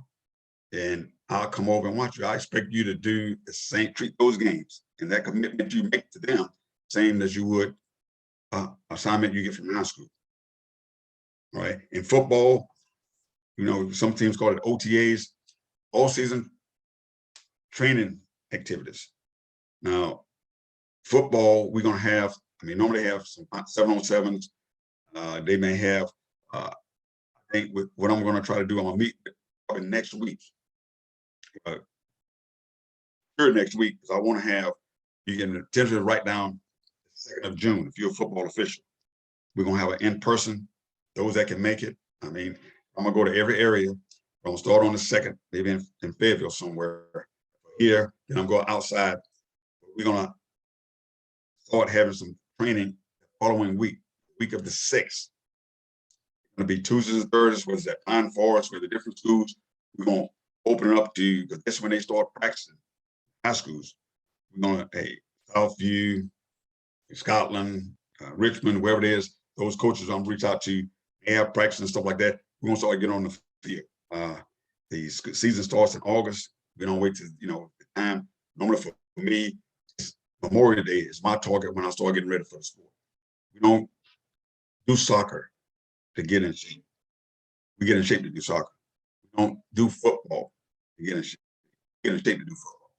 and I'll come over and watch you. I expect you to do the same, treat those games and that commitment you make to them, same as you would assignment you get from high school. All right. In football, you know, some teams call it OTAs, all season training activities. Now, football, we're gonna have, I mean, normally have some 7-on-7s. They may have, I think with what I'm gonna try to do, I'm gonna meet probably next week. Sure, next week, because I want to have, you can tentatively write down the 2nd of June, if you're a football official. We're gonna have an in-person, those that can make it. I mean, I'm gonna go to every area. I'm gonna start on the 2nd, maybe in Fayetteville somewhere here, then I'm going outside. We're gonna start having some training the following week of the 6th. It's gonna be Tuesdays and Thursdays, whether it's at Pine Forest, where the different schools, we're gonna open it up to, because that's when they start practicing. High schools. We're gonna, hey, Southview, Scotland, Richmond, wherever it is, those coaches I'm gonna reach out to, they have practice and stuff like that. We're gonna start getting on the field. The season starts in August. We don't wait to, you know, the time. Normally for me, Memorial Day is my target when I start getting ready for the sport. We don't do soccer to get in shape. We get in shape to do soccer. We don't do football to get in shape. We get in shape to do football.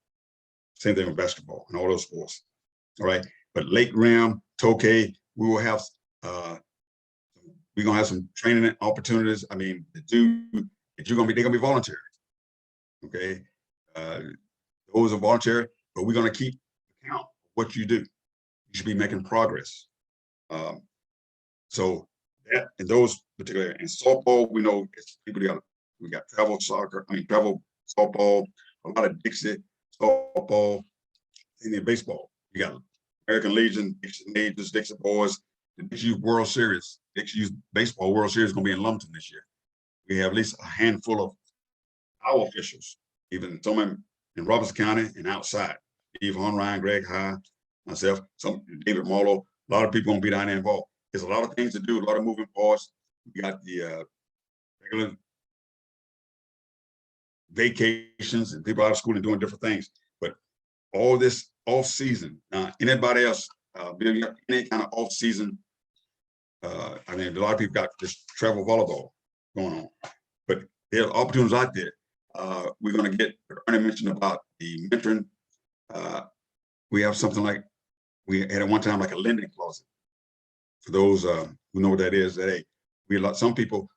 Same thing with basketball and all those sports. All right. But Lake Rim, Tokay, we will have, we're going to have some training opportunities. I mean, they're going to be voluntary. Okay. Those are voluntary, but we're going to keep account of what you do. You should be making progress. So that, and those particular, in softball, we know it's people we got travel softball, a lot of Dixie softball, and then baseball. You got American Legion, Dixie Majors, Dixie Boys, the Dixie Youth World Series, Dixie Youth Baseball World Series is going to be in Lumberton this year. We have at least a handful of our officials, even some in Robertson County and outside. Steve Ryan, Greg High, myself, David Marlowe, a lot of people going to be down there involved. There's a lot of things to do, a lot of moving parts. We got the regular vacations and people out of school and doing different things. But all this off season, anybody else, any kind of off season, I mean, a lot of people got this travel volleyball going on, but there are opportunities out there. We're going to get, Ernie mentioned about the mentoring. We have something like, we had at one time like a lending closet. For those who know what that is, that hey, some people,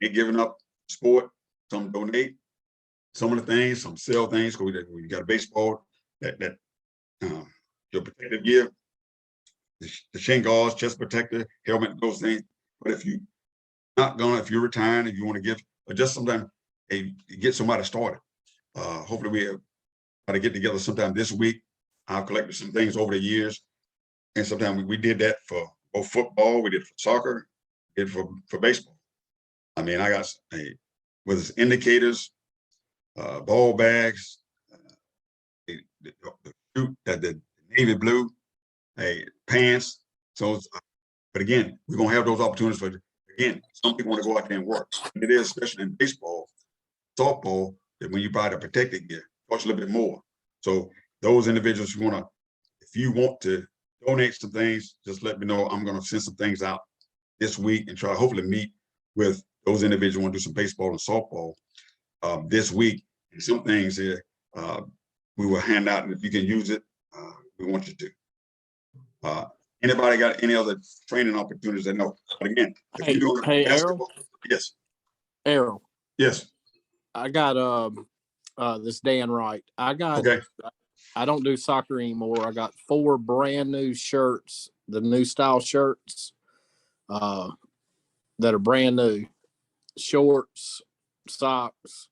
they're giving up sport, some donate some of the things, some sell things. We got a baseball that your protective gear, the shin guards, chest protector, helmet, those things. But if if you're retiring, if you want to give, or just sometimes get somebody started. Hopefully we try to get together sometime this week. I've collected some things over the years, and sometimes we did that for both football, we did for soccer, we did for baseball. I mean, I got whether it's indicators, ball bags, the navy blue, pants. So, but again, we're gonna have those opportunities for, again, some people want to go out there and work. And it is, especially in baseball, softball, that when you buy the protective gear, it costs a little bit more. So those individuals who if you want to donate some things, just let me know. I'm gonna send some things out this week and try to hopefully meet with those individuals who want to do some baseball and softball this week. And some things here we will hand out, and if you can use it, we want you to. Anybody got any other training opportunities? I know, but again, if you're doing basketball, yes, Errol, yes, I got this Dan Wright. okay, I don't do soccer anymore. I got 4 brand new shirts, the new style shirts that are brand new. Shorts, socks.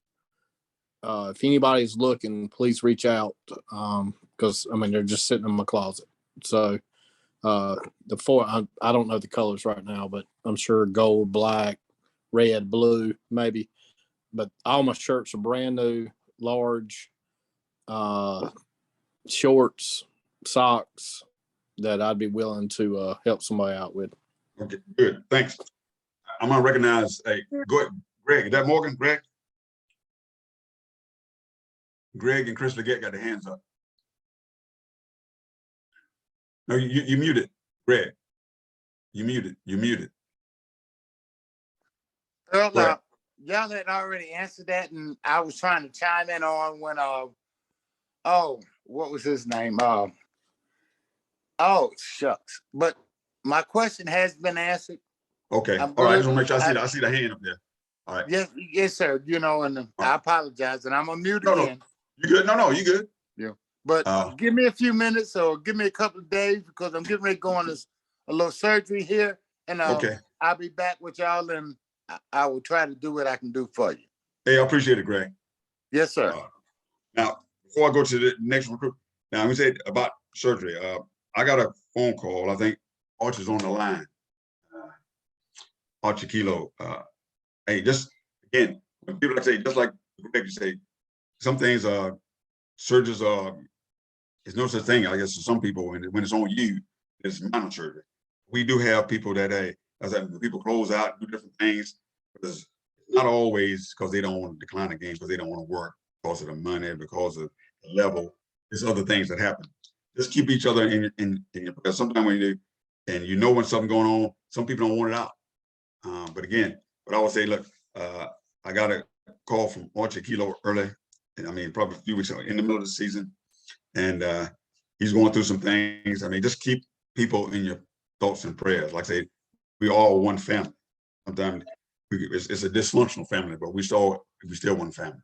If anybody's looking, please reach out. Because I mean they're just sitting in my closet. So the 4, I don't know the colors right now, but I'm sure gold, black, red, blue, maybe. But all my shirts are brand new, large, shorts, socks that I'd be willing to help somebody out with. okay, good, thanks. I'm gonna recognize. Go ahead, Greg. Is that Morgan? Greg? Greg and Chris Leggett got their hands up. No, you muted, Greg. You muted. Well, Right. y'all had already answered that, and I was trying to chime in on when oh, what was his name? Oh shucks. But my question has been answered. Okay. I'm All right. I good. just want to make sure I see the hand up there. All right. Yes, sir. You know, and I apologize, and I'm gonna mute No, again. You good? No, you good. But Uh, give me a few minutes or give me a couple of days because I'm getting ready to go on this a little surgery here, and Okay. I'll be back with y'all, and I will try to do what I can do for you. Hey, I appreciate it, Greg. Yes, sir. Now, before I go to the next recruit, now we said about surgery. I got a phone call. I think Archie's on the line. Archie Kilo. Hey, just again, when people say, just like Greg, you say, some things surgeons there's no such thing, I guess, to some people, when it's on you, it's minor surgery. We do have people that, as people close out, do different things, but it's not always because they don't want to decline the game, because they don't want to work, because of the money, because of the level. There's other things that happen. Just keep each other in because sometimes when you do, and you know when something going on, some people don't want it out. But again, but I would say, look, I got a call from Archie Kilo early, and I mean, probably a few weeks ago, in the middle of the season. And he's going through some things. I mean, just keep people in your thoughts and prayers. Like I say, we all one family. Sometimes it's a dysfunctional family, but we still one family.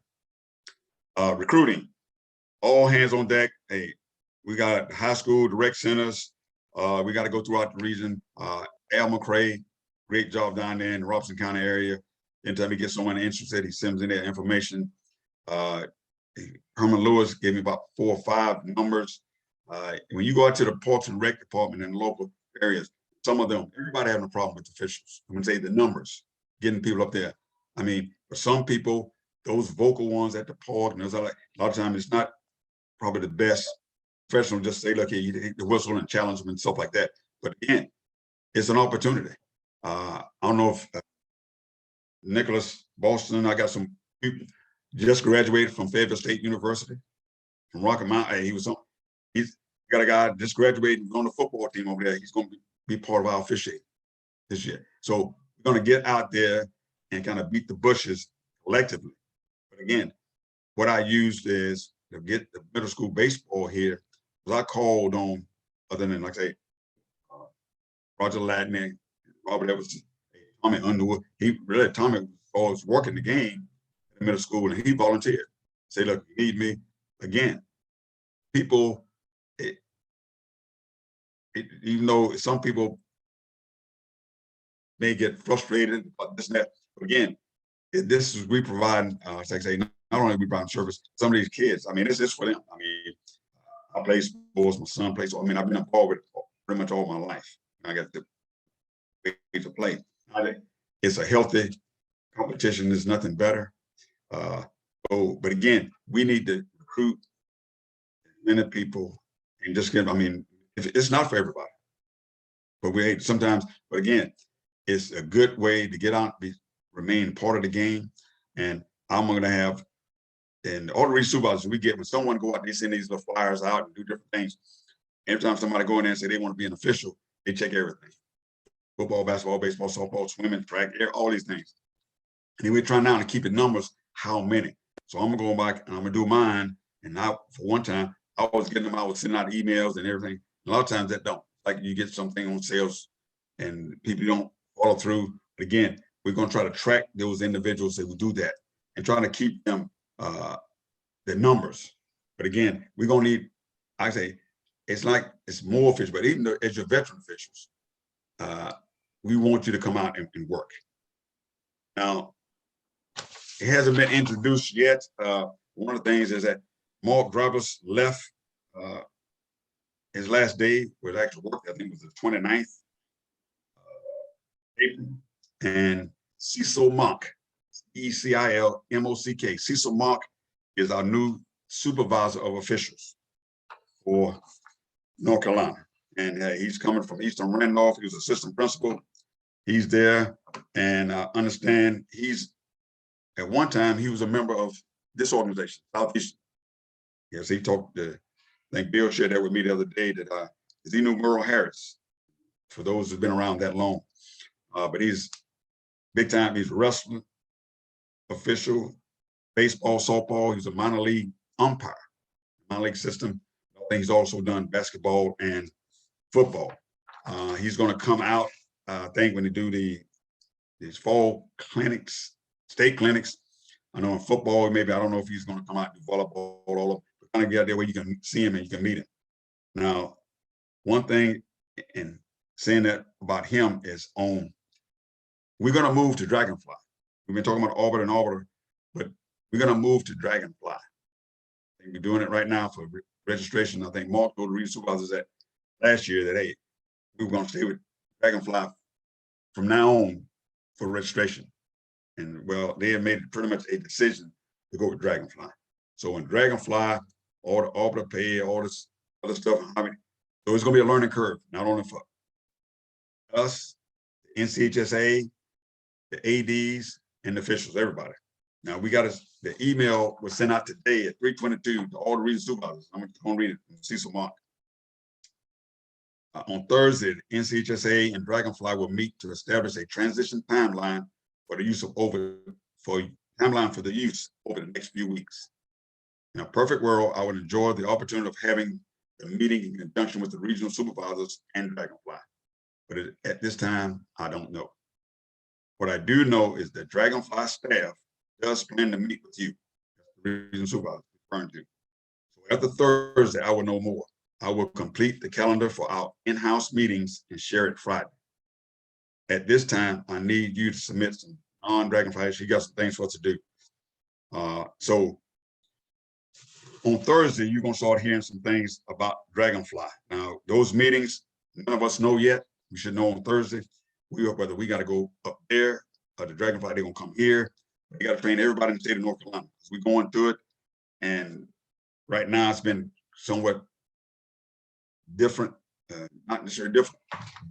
Recruiting, all hands on deck. Hey, we got high school direct centers. We got to go throughout the region. Al McCray, great job down there in the Robinson County area. Anytime he gets someone interested, he sends in their information. Herman Lewis gave me about 4 or 5 numbers. When you go out to the Parks and Rec department in the local areas, some of them, everybody having a problem with officials. I'm gonna say the numbers, getting people up there. I mean, for some people, those vocal ones at the park, and those are like, a lot of times it's not probably the best professional. Just say, look, here, you hit the whistle and challenge them and stuff like that. But again, it's an opportunity. I don't know if Nicholas Boston, I got some people just graduated from Fayetteville State University, from Rocky Mount. Hey, he's got a guy just graduated on the football team over there. He's going to be part of our officiating this year. So we're going to get out there and kind of beat the bushes collectively. But again, what I used is to get the middle school baseball here, because I called on, other than like I say, Roger Latney, Robert Evans, Tommy Underwood. Tommy was working the game in the middle school, and he volunteered. Say, look, you need me. Again, people, even though some people may get frustrated about this and that, but again, this is we provide, like I say, not only we provide service, some of these kids, I mean, it's for them. I mean, I play sports, my son plays, so I mean, I've been involved with it pretty much all my life. I got the way to play. It's a healthy competition. There's nothing better. But again, we need to recruit many people and just get, I mean, it's not for everybody, but sometimes, but again, it's a good way to get out, remain part of the game. And I'm going to have, and all the region supervisors we get, when someone go out, they send these little flyers out and do different things. Every time somebody go in there and say they want to be an official, they check everything. Football, basketball, baseball, softball, swimming, track, air, all these things. And we're trying now to keep it numbers, how many. So I'm gonna go back and I'm gonna do mine. And now for one time, I was getting them, I was sending out emails and everything. A lot of times that don't. Like you get something on sales and people don't follow through. But again, we're gonna try to track those individuals that will do that and trying to keep them their numbers. But again, we're gonna need, I say, it's more officials, but even though as your veteran officials, we want you to come out and work. Now, it hasn't been introduced yet. One of the things is that Mark Drabus left. His last day was actually work, I think it was the 29th April. And Cecil Mock, ECILMOCK, Cecil Mock is our new supervisor of officials for North Carolina. And he's coming from Eastern Randolph. He was assistant principal. He's there, and I understand at one time he was a member of this organization, Southeast Yes, he talked to, I think Bill shared that with me the other day that is he knew Merle Harris, for those who've been around that long. But he's big time, he's a wrestler, official, baseball, softball, he's a minor league umpire, minor league system. I think he's also done basketball and football. He's gonna come out, I think when they do these fall clinics, state clinics. I know in football, maybe, I don't know if he's gonna come out and do volleyball, all of, but kind of get there where you can see him and you can meet him. Now, one thing in saying that about him is we're gonna move to Dragonfly. We've been talking about Auburn and Auburn, but we're gonna move to Dragonfly. We're doing it right now for registration. I think Mark told the regional supervisors that last year that, hey, we were gonna stay with Dragonfly from now on for registration. And well, they have made pretty much a decision to go with Dragonfly. So in Dragonfly, all the Auburn pay, all this other stuff, so it's gonna be a learning curve, not only for us, the NCHSA, the ADs, and the officials, everybody. Now we got the email was sent out today at 3:22 to all the regional supervisors. I'm gonna read it from Cecil Mark. On Thursday, the NCHSA and Dragonfly will meet to establish a transition timeline for the use of timeline for the use over the next few weeks. In a perfect world, I would enjoy the opportunity of having the meeting in conjunction with the regional supervisors and Dragonfly. But at this time, I don't know. What I do know is that Dragonfly staff does plan to meet with you, the regional supervisor referring to. So after Thursday, I will know more. I will complete the calendar for our in-house meetings and share it Friday. At this time, I need you to submit some non-Dragonfly. She got some things for us to do. So on Thursday, you're gonna start hearing some things about Dragonfly. Now, those meetings, none of us know yet. We should know on Thursday. Whether we got to go up there or the Dragonfly, they're gonna come here. We got to train everybody in the state of North Carolina. We're going through it, and right now it's been somewhat different, not necessarily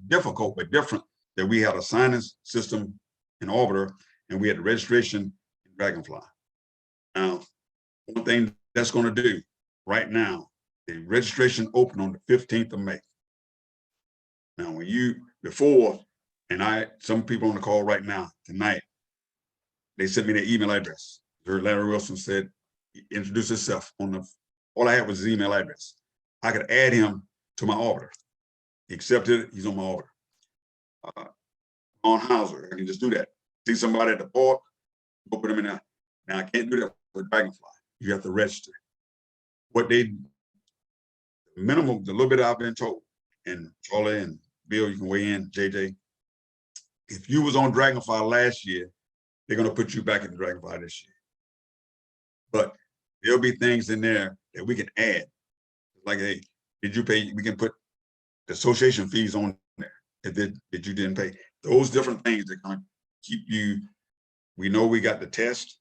difficult, but different. That we had a signing system in Arbiter and we had the registration in Dragonfly. Now, one thing that's going to do right now, the registration opened on the 15th of May. Now, some people on the call right now tonight, they sent me their email address. Larry Wilson said, introduce himself all I had was his email address. I could add him to my Arbiter. He accepted it, he's on my Arbiter. On Hauser, I can just do that. See somebody at the park, go put them in there. Now I can't do that with Dragonfly. You have to register. The little bit I've been told, and Charlie and Bill, you can weigh in, JJ. If you was on Dragonfly last year, they're gonna put you back in Dragonfly this year. But there'll be things in there that we can add. Like, hey, did you pay? We can put the association fees on there that you didn't pay. Those different things that kind of keep you. We know we got the test,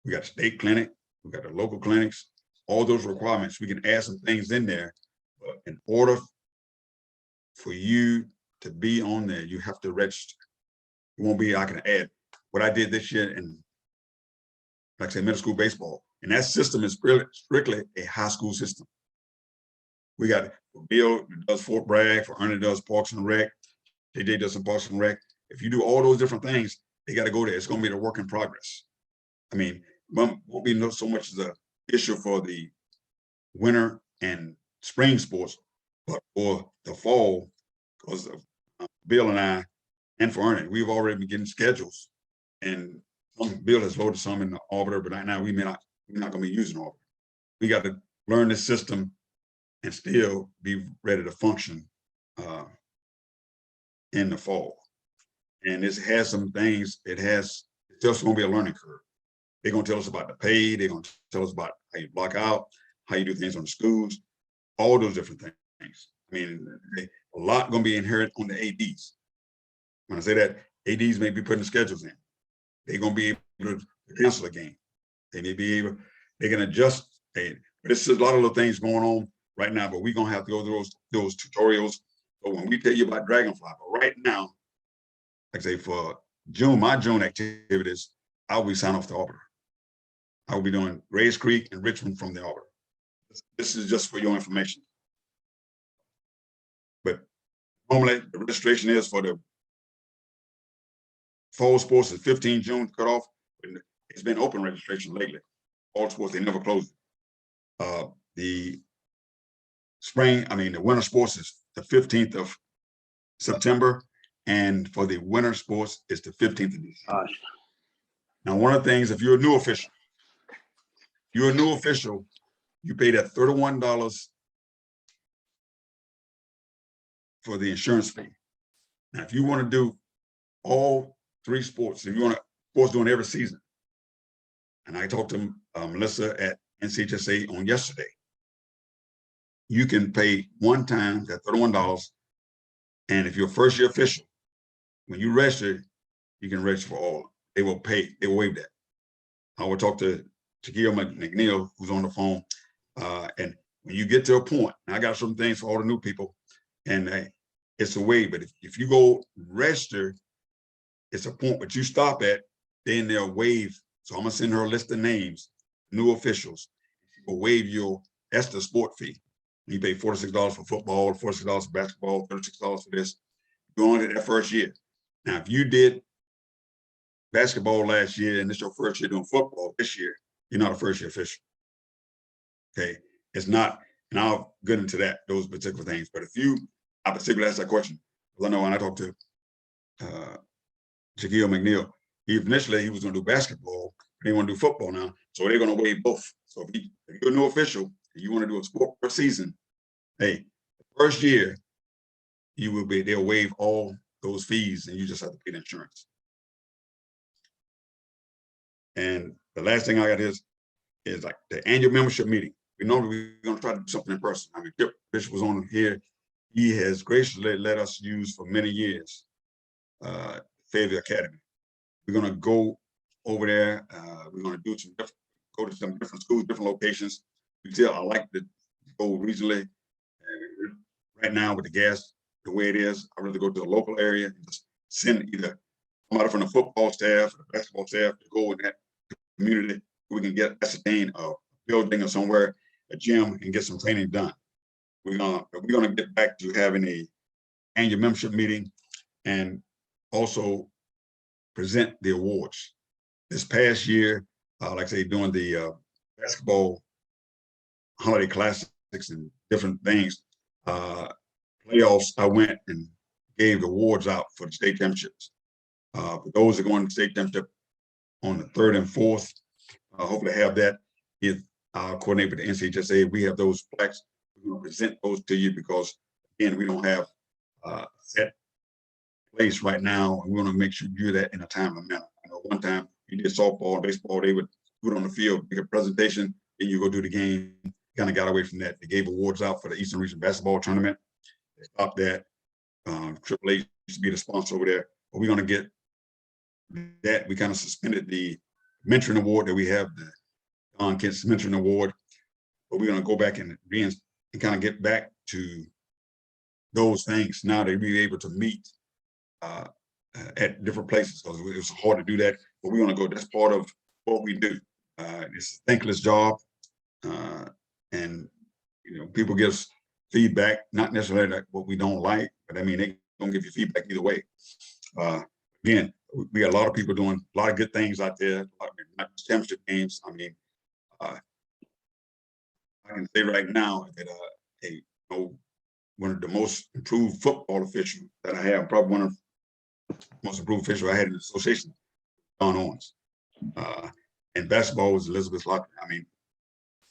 we got the state clinic, we got the local clinics, all those requirements. We can add some things in there, but in order for you to be on there, you have to register. It won't be, I can add what I did this year in, like I said, middle school baseball. And that system is strictly a high school system. We got Bill does Fort Bragg, for Ernie does Parks and Rec, JJ does some Parks and Rec. If you do all those different things, they got to go there. It's going to be the work in progress. I mean, won't be so much as an issue for the winter and spring sports, but for the fall, because of Bill and I, and for Ernie, we've already been getting schedules, and Bill has loaded some in the Arbiter, but right now we're not going to be using Arbiter. We got to learn the system and still be ready to function in the fall. And this has some things, it's just going to be a learning curve. They're going to tell us about the pay. They're going to tell us about how you block out, how you do things on the schools, all those different things. I mean, a lot going to be inherent on the ADs. When I say that, ADs may be putting the schedules in. They're going to be able to cancel a game. They may be able, they can adjust. But it's a lot of little things going on right now, but we're going to have to go through those tutorials. So when we tell you about Dragonfly, but right now, like I say, for June, my June activities, I will be signing off the Arbiter. I will be doing Grays Creek and Richmond from the Arbiter. This is just for your information. But normally the registration is for the fall sports is 15 June cutoff. It's been open registration lately. All sports, they never close it. The winter sports is the 15th of September. And for the winter sports, it's the 15th of December. Now, one of the things, if you're a new official, you pay that $31 for the insurance fee. Now, if you want to do all 3 sports, if you want to sports doing every season, and I talked to Melissa at NCHSA on yesterday, you can pay one time that $31. And if you're a first year official, when you register, you can register for all. They will waive that. I will talk to Shaquille McNeil, who's on the phone. And when you get to a point, I got some things for all the new people, and it's a waive. But if you go register, it's a point, but you stop at, then they'll waive. So I'm gonna send her a list of names, new officials. She will waive that's the sport fee. You pay $46 for football, $46 for basketball, $36 for this. You only did that first year. Now, if you did basketball last year and this is your first year doing football this year, you're not a first year official. Okay, it's not, and I'll get into those particular things. But if I particularly asked that question, because I know when I talked to Shaquille McNeil, initially he was going to do basketball, but he want to do football now, so they're going to waive both. So if you're a new official and you want to do a sport per season, hey, the first year they'll waive all those fees, and you just have to pay the insurance. And the last thing I got is like the annual membership meeting. We're going to try to do something in person. I mean, Bishop was on here. He has graciously let us use for many years Fayetteville Academy. We're going to go over there. We're going to go to some different schools, different locations. I like to go regionally. Right now with the gas the way it is, I'd rather go to the local area and just send either somebody from the football staff or the basketball staff to go in that community. We can ascertain a building or somewhere, a gym, and get some training done. We're gonna get back to having a annual membership meeting and also present the awards. This past year, like I say, doing the basketball holiday classics and different things, playoffs, I went and gave awards out for the state championships. For those that are going to the state championship on the 3rd and 4th, hopefully have that. If I'll coordinate with the NCHSA, we have those plaques. We're going to present those to you because, again, we don't have a set place right now. And we want to make sure you do that in a timely manner. I know one time you did softball and baseball, they would do it on the field, make a presentation, then you go do the game. Kind of got away from that. They gave awards out for the Eastern Region Basketball Tournament. They stopped that. Triple H used to be the sponsor over there. But we're going to get that. We kind of suspended the mentoring award that we have, the Don Kent's mentoring award. But we're going to go back and kind of get back to those things now that we're able to meet at different places, because it was hard to do that. But we're going to go. That's part of what we do. It's a thankless job. And people give us feedback, not necessarily like what we don't like, but I mean, they don't give you feedback either way. Again, we got a lot of people doing a lot of good things out there, not just championship games. I mean, I can say right now that one of the most improved football officials that I have, probably one of the most improved officials I had in the association, Don Owens. And basketball was Elizabeth Lockton. I mean,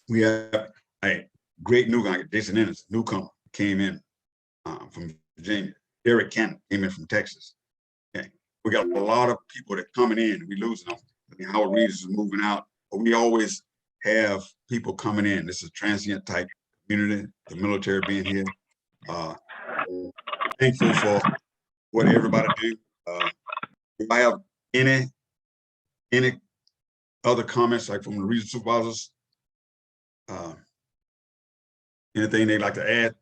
we have a great new guy, Jason Ennis, newcomer, came in from Virginia. Derek Cannon came in from Texas. Okay. We got a lot of people that coming in, we losing them. I mean, Howard Reed is moving out, but we always have people coming in. This is a transient type community, the military being here. Thankful for what everybody do. If I have any other comments, like from the region supervisors, anything they'd like to add?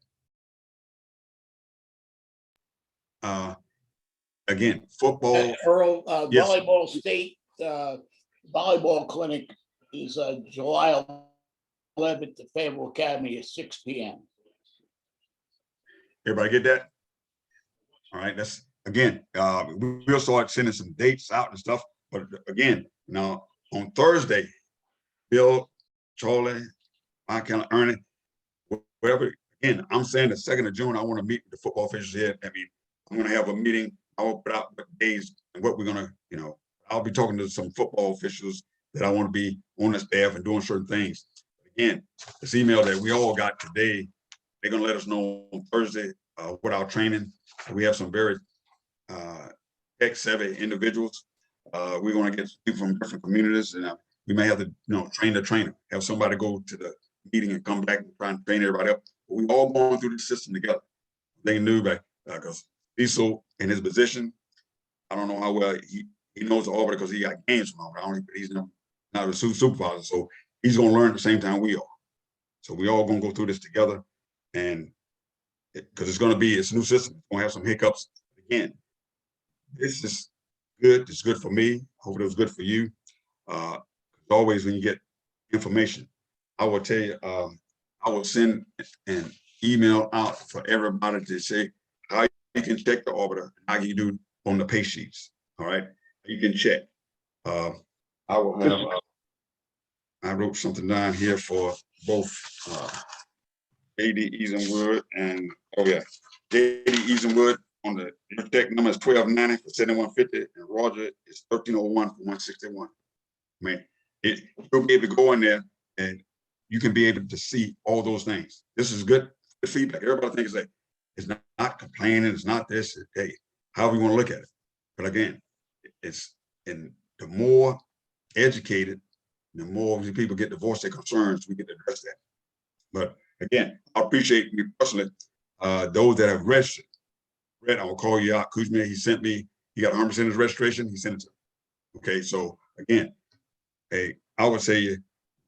Again, football. Earl, Yes. volleyball state volleyball clinic is July 11th at Fayetteville Academy at 6 p.m. Everybody get that? All right, that's, again, we'll start sending some dates out and stuff, but again, now, on Thursday, Bill, Charlie, Ernie, whatever, again, I'm saying the 2nd of June, I want to meet with the football officials here. I mean, I'm gonna have a meeting, I'll put out what days and what we're gonna, I'll be talking to some football officials that I want to be on the staff and doing certain things. Again, this email that we all got today, they're gonna let us know on Thursday what our training. We have some very tech-savvy individuals. We're gonna get people from different communities, and we may have to, train the trainer, have somebody go to the meeting and come back and try and train everybody up. But we all going through the system together. They knew that because Diesel in his position, I don't know how well he knows the Auburn because he got games from Auburn. He's not a supervisor, so he's gonna learn at the same time we are. So we all gonna go through this together, and because it's a new system, it's gonna have some hiccups. Again, this is good. It's good for me. Hope it was good for you. Always when you get information, I will tell you, I will send an email out for everybody to say how you can check the arbiter, how you do on the pay sheets. All right, you can check. I will have. I wrote something down here for both JD Easenwood and JD Easenwood on the check number is 1290 for 7150, and Roger is 1301 for 161. I mean, you'll be able to go in there and you can be able to see all those things. This is good feedback. Everybody thinks that it's not complaining, it's not this, hey, however you want to look at it. But again, the more educated, the more people get to voice their concerns, we get to address that. But again, I appreciate you personally, those that have registered. Brett, I'll call you out. Kuzma, he got 100% of his registration, he sent it to me. Okay, so again, hey, I would say you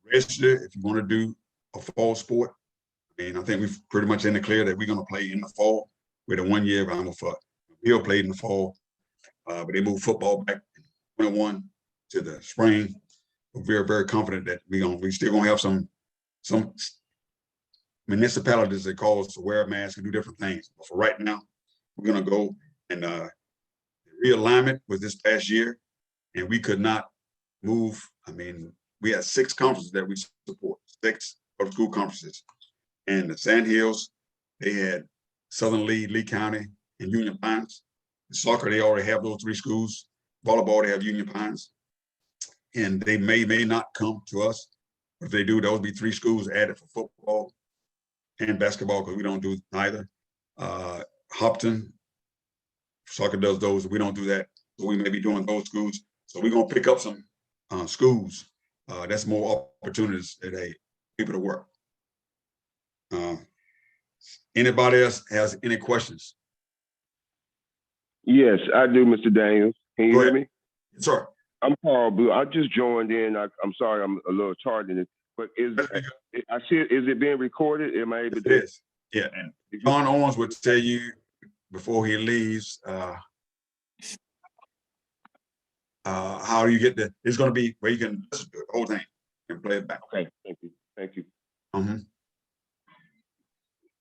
register if you want to do a fall sport. And I think we've pretty much in the clear that we're going to play in the fall with a 1 year round for Bill played in the fall, but they moved football back in 21 to the spring. We're very, very confident that we still gonna have some municipalities that call us to wear a mask and do different things. But for right now, we're gonna go and realignment was this past year, and we could not move. I mean, we had 6 conferences that we support, 6 public school conferences. And the Sand Hills, they had Southern Lee County, and Union Pines. The soccer, they already have those 3 schools. Volleyball, they have Union Pines. And they may not come to us. But if they do, those will be 3 schools added for football and basketball, because we don't do neither. Hopton, soccer does those, we don't do that. So we may be doing those schools. So we're gonna pick up some schools. That's more opportunities that people to work. Anybody else has any questions? Yes, I do, Mr. Daniels. Can you hear me? Yes, sir. I'm Paul Blue. I just joined in. I'm sorry, I'm a little tardy, but I see it, is it being recorded? Am I able to? It is. Yeah, and John Owens would tell you before he leaves how you get it's going to be where you can listen to the whole thing and play it back. Okay, thank you. Thank you.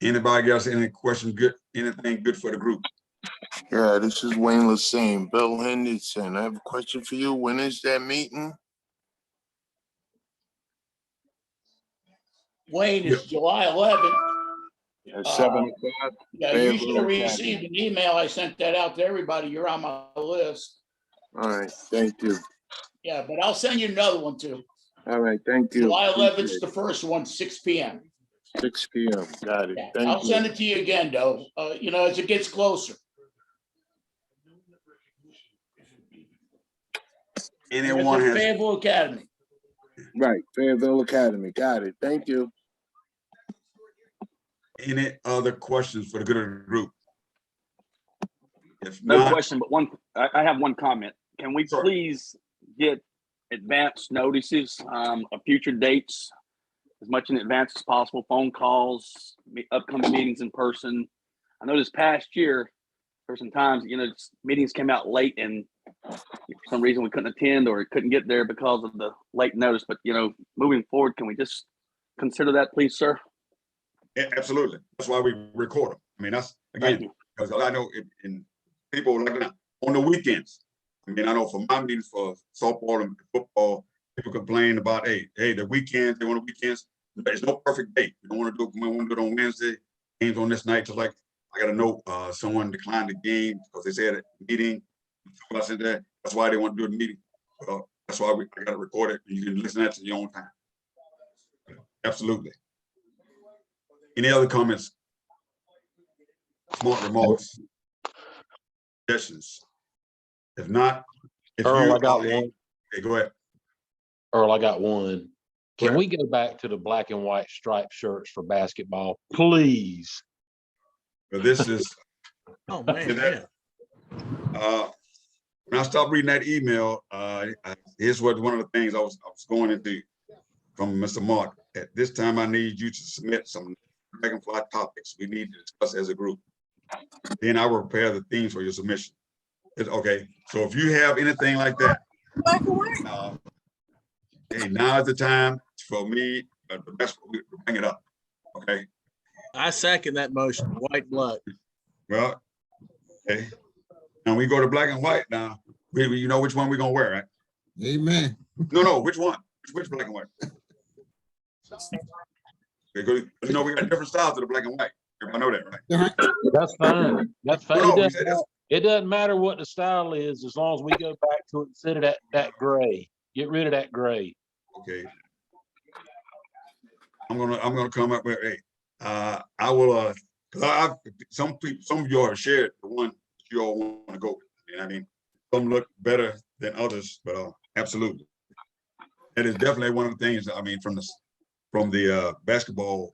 Anybody else any question good, anything good for the group? Yeah, this is Wayne Lassine. Bill Henderson, I have a question for you. When is that meeting? Wayne, it's July 11th. At 7 o'clock. Yeah, you should have received an email. I sent that out to everybody. You're on my list. All right, thank you. Yeah, but I'll send you another one too. All right, thank you. July 11th is the first one, 6 p.m. 6 p.m. Got it. Yeah, Thank I'll you. send it to you again, though. As it gets closer. Anyone It's at has Fayetteville Academy. Right, Fayetteville Academy. Got it. Thank you. any other questions for the good of the group? If No not, question, but I have one comment. Can we Sure. please get advance notices of future dates as much in advance as possible, phone calls, upcoming meetings in person? I know this past year, there were some times, meetings came out late and for some reason we couldn't attend or couldn't get there because of the late notice. But, moving forward, can we just consider that, please, sir? Absolutely. That's why we record them. I mean, that's Thank again, you. because I know in people like that on the weekends. I mean, I know for my meetings for softball and football, people complain about, hey, the weekends, they want the weekends. There's no perfect date. You don't want to do it. We want to do it on Wednesday, games on this night. Just like I got to know someone declined the game because they said a meeting. That's why they want to do the meeting. That's why I got to record it. You can listen to that to your own time. Absolutely. Any other comments? Smart remarks? Suggestions? If not, if Earl, you I got are one. okay, go ahead. Earl, I got one. Can ahead. we go back to the black and white striped shirts for basketball, please? But this is Oh, man, yeah. when I stopped reading that email, here's what one of the things I was going into from Mr. Mark. At this time, I need you to submit some dragonfly topics we need to discuss as a group. Then I will prepare the themes for your submission. Okay, so if you have anything like that, hey, now is the time for me, the best to bring it up. Okay. I second that motion, white blood. Well, okay. Now we go to black and white now. You know which one we're gonna wear, right? Amen. No, which one? Which black and white? Okay, you know we got different styles of the black and white. Everybody know that, right? That's fine. That's fine. No, It doesn't matter what the style is, as long as we go back to it instead of that gray. Get rid of that gray. Okay. I'm gonna come up with I will because some of y'all have shared the one that you all want to go with. I mean, some look better than others, but absolutely. That is definitely one of the things, I mean, from the basketball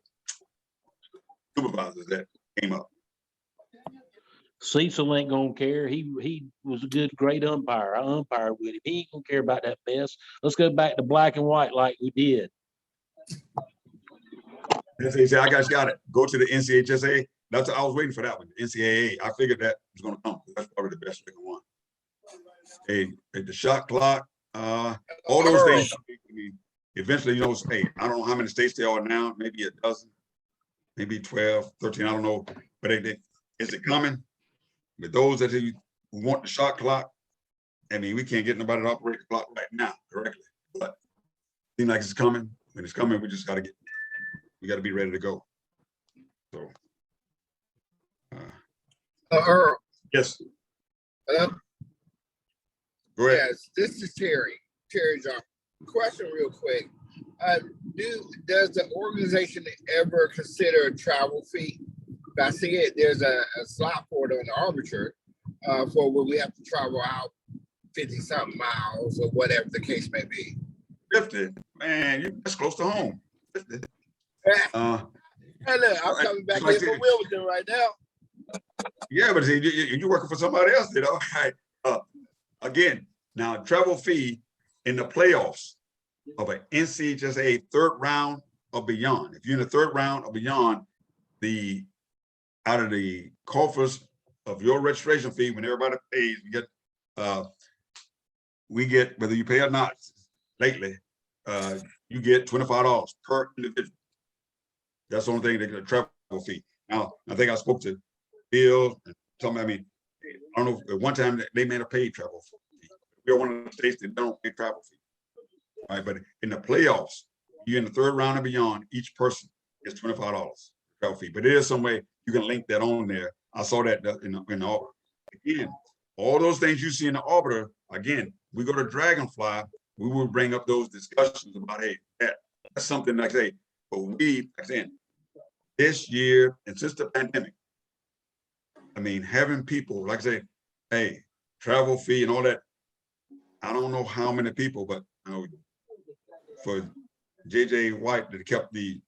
supervisors that came up. Cecil ain't gonna care. He was a great umpire. I umpired with him. He ain't gonna care about that mess. Let's go back to black and white like we did. They say, I got it. Go to the NCHSA. That's I was waiting for that one. NCAA. I figured that was gonna come. That's probably the best looking one. Hey, the shot clock, all those things. I mean, eventually, you know, hey, I don't know how many states there are now. Maybe a dozen, maybe 12, 13. I don't know. But is it coming? With those that who want the shot clock, I mean, we can't get nobody to operate the clock right now correctly. But it seems like it's coming. When it's coming, we just got to be ready to go. So, Earl. yes. Hello? Go ahead. Yes, this is Terry. Terry John. Question real quick. Does the organization ever consider a travel fee? I see it, there's a slot for it on the arbiter for when we have to travel out 50-something miles or whatever the case may be. 50, man, that's close to home. 50. Look, I'm coming back like in for Wilmington right now. Yeah, but see, you're working for somebody else, you know. Again, now travel fee in the playoffs of an NCHSA third round or beyond. If you're in the third round or beyond, out of the coffers of your registration fee, when everybody pays, we get whether you pay or not. Lately, you get $25 per individual. That's the only thing they get a travel fee. Now, I think I spoke to Bill and told me, I mean, I don't know, at one time they made a paid travel fee. We're one of the states that don't pay travel fee. All right, but in the playoffs, you're in the third round and beyond, each person is $25 travel fee. But there is some way you can link that on there. I saw that in the arbiter. Again, all those things you see in the arbiter, again, we go to Dragonfly, we will bring up those discussions about, hey, that's something like say, but we, again, this year and since the pandemic, I mean, having people, like I say, hey, travel fee and all that, I don't know how many people, but you know, for JJ White that kept the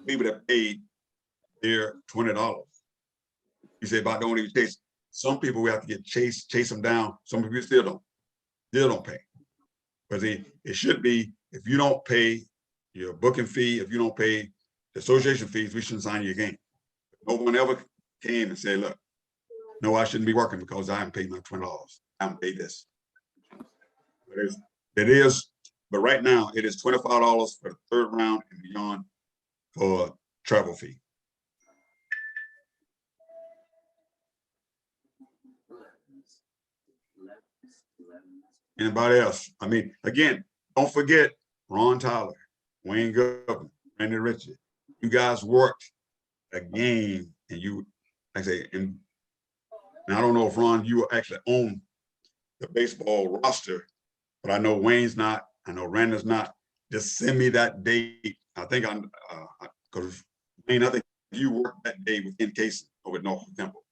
people that paid their $20. You say about don't even chase. Some people we have to get chase them down. Some people still don't pay. Because it should be, if you don't pay your booking fee, if you don't pay the association fees, we shouldn't sign your game. No one ever came and said, look, no, I shouldn't be working because I haven't paid my $20. I haven't paid this. It is but right now it is $25 for the third round and beyond for travel fee. Anybody else? I mean, again, don't forget Ron Tyler, Wayne Governor, Randy Richard. You guys worked a game, and you, like I say, and I don't know if Ron, you actually own the baseball roster, but I know Wayne's not. I know Randy's not. Just send me that date. I think I'm because Wayne, I think you worked that day with Casey over at Norfolk Temple.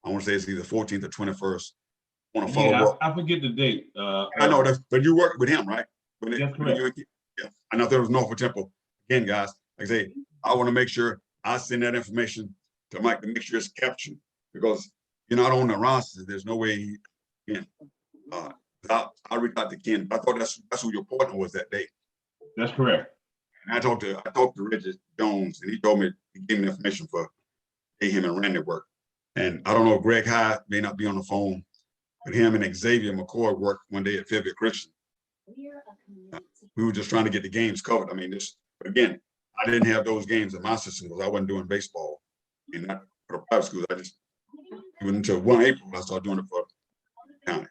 I want to say it's either 14th or 21st. I want to follow up. I forget the date. I know that, but you worked with him, right? That's correct. Yeah, I know there was Norfolk Temple. Again, guys, like I say, I want to make sure I send that information to Mike to make sure it's captured, because you're not on the roster. There's no way he can. I reached out to Ken. I thought that's who your partner was that day. That's correct. And I talked to Richard Jones, and he told me, he gave me the information for him and Randy work. And I don't know, Greg Hyde may not be on the phone, but him and Xavier McCoy worked one day at Fairview Christian. We were just trying to get the games covered. I mean, but again, I didn't have those games in my system because I wasn't doing baseball. And not for the private schools, I just, even until 1 April, I started doing it for the county.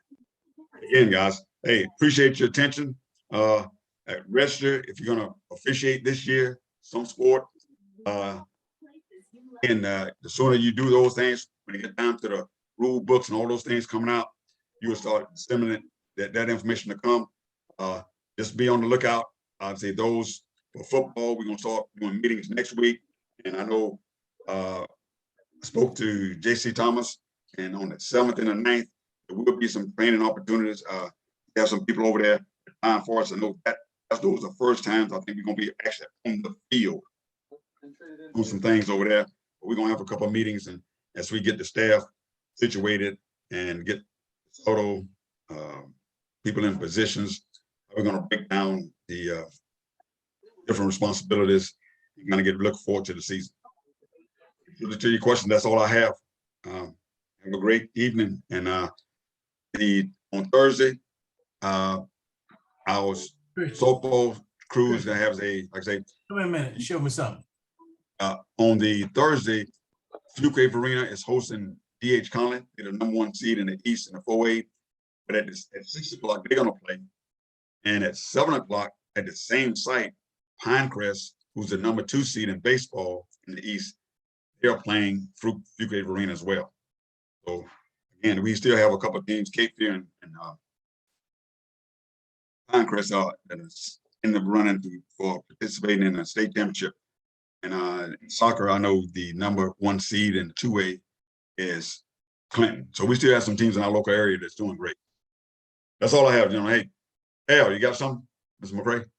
Again, guys, hey, appreciate your attention. Register if you're gonna officiate this year, some sport. And the sooner you do those things, when you get down to the rule books and all those things coming out, you will start disseminating that information to come. Just be on the lookout. I'd say those for football, we're gonna start doing meetings next week. And I know I spoke to JC Thomas, and on the 7th and the 9th, there will be some training opportunities. We have some people over there for us. I know those are the first times I think we're gonna be actually on the field doing some things over there. But we're gonna have a couple of meetings, and as we get the staff situated and get total people in positions, we're gonna break down the different responsibilities. You're gonna look forward to the season. To your question, that's all I have. Have a great evening. And on Thursday, our softball crews that have like I say. Come here a minute, show me something. On the Thursday, Fuquay Arena is hosting DH Conley. They're the #1 seed in the East in the 4A. But at 6 o'clock, they're gonna play. And at 7 o'clock, at the same site, Pinecrest, who's the #2 seed in baseball in the East, they're playing Fuquay Arena as well. So again, we still have a couple of games, Cape Fear and Pinecrest are in the running for participating in the state championship. And in soccer, I know the #1 seed in the 2A is Clinton. So we still have some teams in our local area that's doing great. That's all I have, gentlemen. Hey, Al, you got something, Mr. McRae?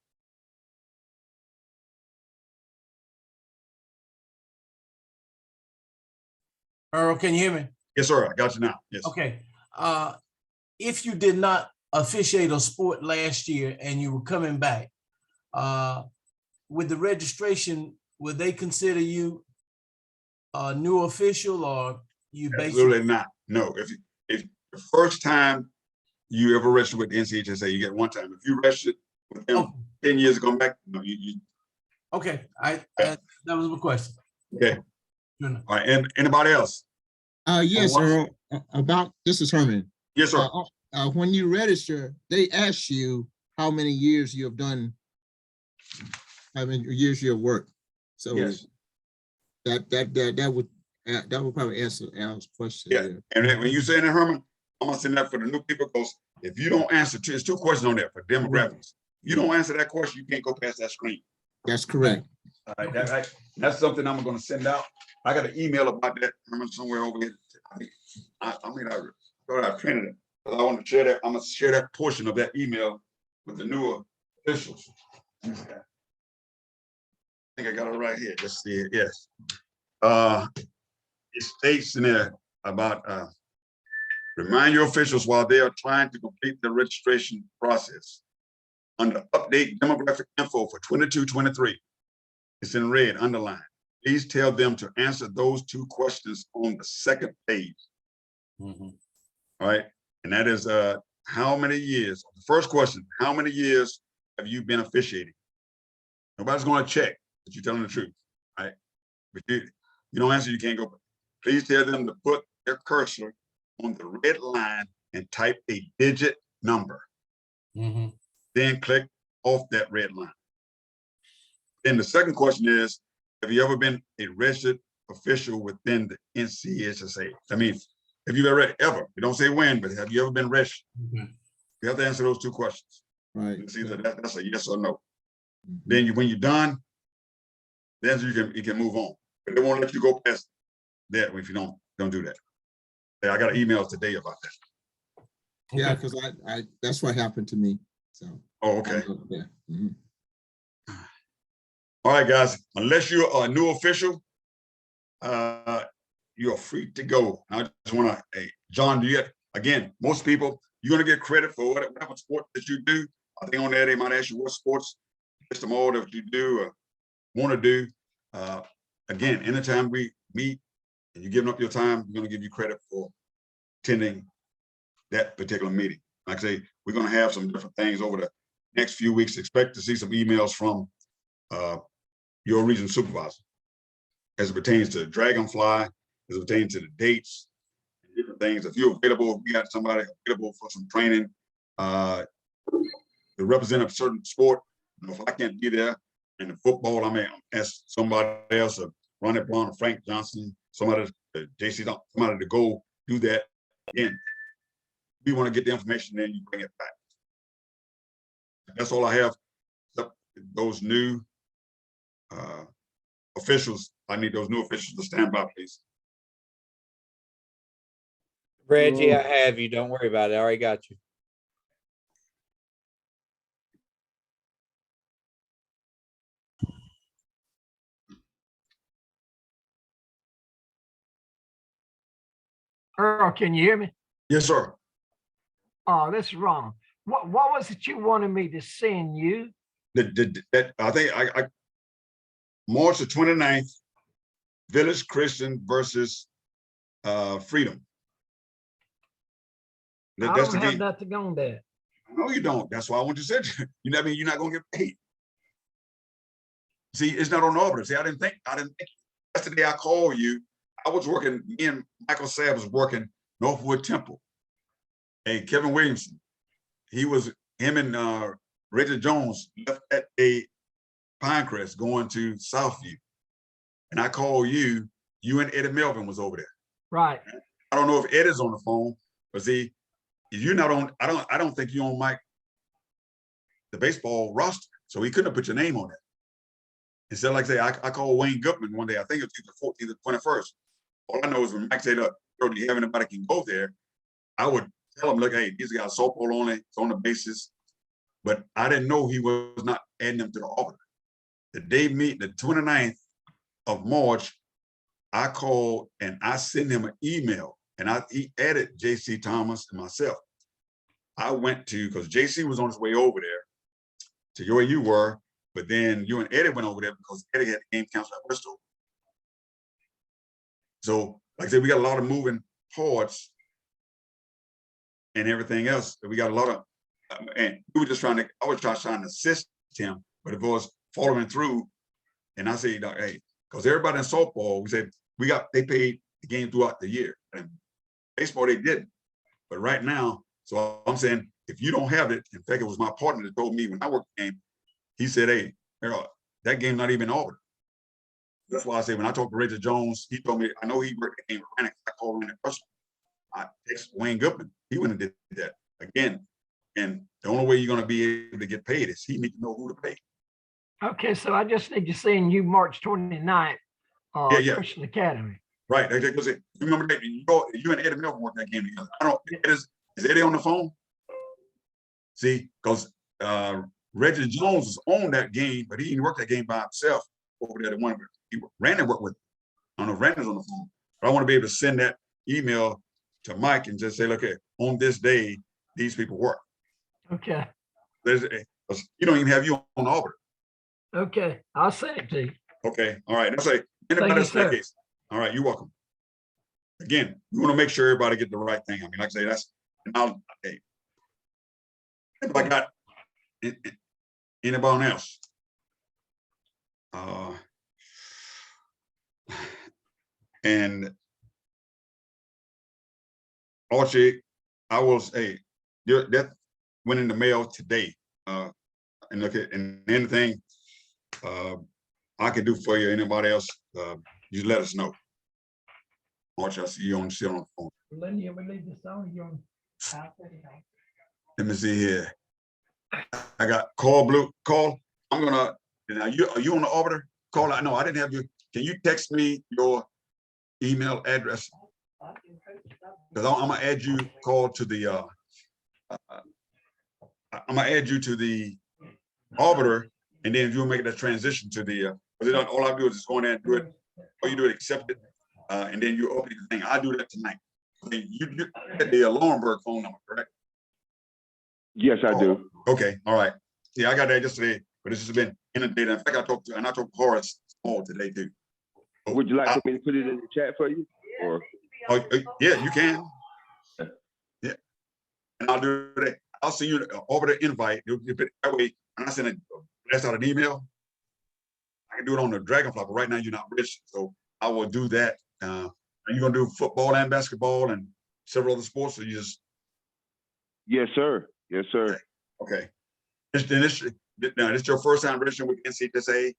Earl, can you hear me? Yes, sir. I got you now. Yes. Okay. If you did not officiate a sport last year and you were coming back, with the registration, would they consider you a new official, or you Absolutely not. No. If the first time you ever registered with the NCHSA, you get one time. If you registered with them 10 years ago back, no, you. Okay. That was my question. Okay. All right. And anybody else? Yes, Earl. This is Herman. Yes, sir. When you register, they ask you how many years you have done, how many years you have worked. So yes, that would probably answer Al's question. Yeah, and then when you say that, Herman, I'm gonna send that for the new people, because if you don't answer, there's 2 questions on there for demographics. If you don't answer that question, you can't go past that screen. That's correct. All right, that's something I'm gonna send out. I got an email about that, Herman, somewhere over here. I thought I printed it, but I want to share that. I'm gonna share that portion of that email with the newer officials. I think I got it right here. Just see it. Yes. It states in there about remind your officials while they are trying to complete the registration process. Under update demographic info for 22-23, it's in red, underlined. Please tell them to answer those 2 questions on the 2nd page. All right, and that is how many years? The first question: how many years have you been officiating? Nobody's going to check that you're telling the truth, right? But you don't answer, you can't go. Please tell them to put their cursor on the red line and type a digit number. Then click off that red line. Then the second question is, have you ever been a registered official within the NCSSA? I mean, have you ever, you don't say when, but have you ever been registered? You have to answer those two questions. Right. It's either that's a yes or no. Then when you're done, then you can move on. But they won't let you go past that if you don't do that. Yeah, I got an email today about that. Yeah, because I that's what happened to me. So. Oh, okay. Yeah. All right, guys. Unless you're a new official, you're free to go. I just want to, hey, John, do you again? Most people, you're gonna get credit for whatever sport that you do. I think on there they might ask you what sports, list them all that you do or want to do. Again, anytime we meet and you're giving up your time, we're gonna give you credit for attending that particular meeting. Like I say, we're gonna have some different things over the next few weeks. Expect to see some emails from your region supervisor as it pertains to Dragonfly, as it pertains to the dates, and different things. If you're available, if we got somebody available for some training, to represent a certain sport. If I can't be there in the football, I may ask somebody else, Ronnie Brown, or Frank Johnson, somebody, JC, somebody to go do that. Again, we want to get the information, then you bring it back. That's all I have. Those new officials, I need those new officials to stand by, please. Reggie, I have you. Don't worry about it. I already got you. Earl, can you hear me? Yes, sir. Oh, this is wrong. What was it you wanted me to send you? I think I March the 29th, Village Christian versus Freedom. I don't have nothing on that. No, you don't. That's why I want you to say you know what I mean, you're not gonna get paid. See, it's not on Auburn. See, I didn't think yesterday I called you. I was working, me and Michael Sabb was working Northwood Temple. Hey, Kevin Williamson, him and Richard Jones left at a Pinecrest going to Southview. And I called you and Eddie Melvin was over there. Right. I don't know if Eddie's on the phone, but see, you're not on, I don't think you're on Mike, the baseball roster. So he couldn't have put your name on it. Instead, like I say, I called Wayne Goodman one day, I think it was either 14th or 21st. All I know is when Mike said, look, do you have anybody can go there? I would tell him, look, hey, these guys softball only, it's on the basis. But I didn't know he was not adding them to the order. The day meet, the 29th of March, I called and I sent him an email and he added JC Thomas and myself. I went to, because JC was on his way over there to where you were, but then you and Eddie went over there because Eddie had the game council at Bristol. So, like I said, we got a lot of moving parts and everything else. We got a lot of, and we were just trying to, I was trying to assist him, but if it was following through, and I said, hey, because everybody in softball, we said, they paid the game throughout the year. And baseball, they didn't. But right now, so I'm saying, if you don't have it, in fact, it was my partner that told me when I worked the game, he said, hey, Harold, that game's not even over. That's why I say when I talked to Richard Jones, he told me, I know he worked the game with Rannick. I called Rannick personally. I texted Wayne Goodman. He went and did that again. And the only way you're going to be able to get paid is he needs to know who to pay. Okay, so I just need to send you March 29th, Yeah. Christian Academy. Right. Because remember that you and Eddie Melvin worked that game together. Is Eddie on the phone? See, because Reggie Jones was on that game, but he didn't work that game by himself over there. Randy worked with. I don't know if Randy's on the phone, but I want to be able to send that email to Mike and just say, look, on this day, these people work. Okay. You don't even have you on Auburn. Okay, I'll send it to you. Okay, all right. Let's say anybody else in that case. All right, you're welcome. Again, we want to make sure everybody get the right thing. I mean, like I say, that's, and I'll, hey, if I got, Anybody else? And Archie, I will say, that went in the mail today. And look at, and anything I can do for you, anybody else, you let us know. Archie, I see you still on the phone. Let me see here. I got call. I'm gonna, now are you on the Arbiter? Call, I know I didn't have you. Can you text me your email address? Because I'm gonna add you, call to the I'm gonna add you to the Arbiter, and then you'll make that transition to the all I do is just go in there and do it, or you do it, accept it, and then you open the thing. I do that tonight. You get the Laurenburg phone number, correct? Yes, I do. Okay, all right. Yeah, I got that yesterday, but this has been inundated. In fact, I talked to Horace Small today too. Would you like for me to put it in the chat for you? Or yeah, you can. Yeah, and I'll do that. I'll send you over the invite. That way, when I send a blast out an email, I can do it on the Dragonfly. But right now, you're not rich, so I will do that. Are you gonna do football and basketball and several other sports, or you just? Yes, sir. Yes, sir. Okay. This your first time registering with NCSA?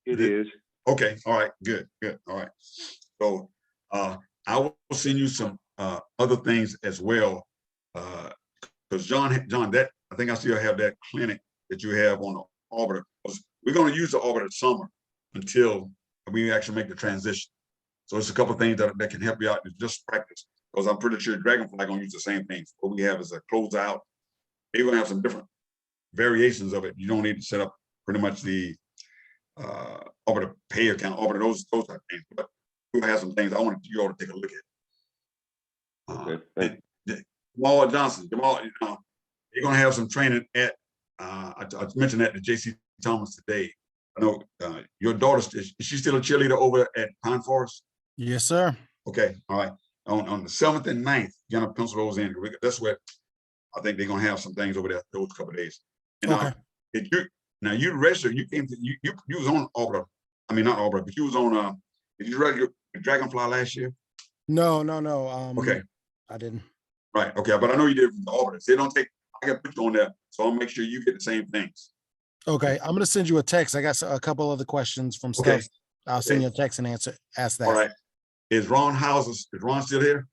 It is. Okay. All right. Good. All right. So I will send you some other things as well. Because John, that I think I still have that clinic that you have on the Arbiter. We're going to use the Arbiter summer until we actually make the transition. So it's a couple of things that can help you out. Just practice, because I'm pretty sure Dragonfly going to use the same things. What we have is a closeout. They're going to have some different variations of it. You don't need to set up pretty much the Arbiter pay account, Arbiter those type of things. But we'll have some things I want you all to take a look at. Okay. Jamal Johnson, you're going to have some training at, I mentioned that to JC Thomas today. I know your daughter, is she still a cheerleader over at Pine Forest? Yes, sir. Okay, all right. On the 7th and 9th, you're gonna pencil those in. That's where I think they're gonna have some things over there those couple of days. And you registered, you came to, you was on Arbiter. I mean, not Arbiter, but you was on, did you register Dragonfly last year? No. Okay. I didn't. Right, okay, but I know you did from the Arbiter. So they don't take, I got put you on there, so I'll make sure you get the same things. Okay, I'm gonna send you a text. I got a couple other questions from Steph. I'll send you a text and ask that. All right. Is Ron still here?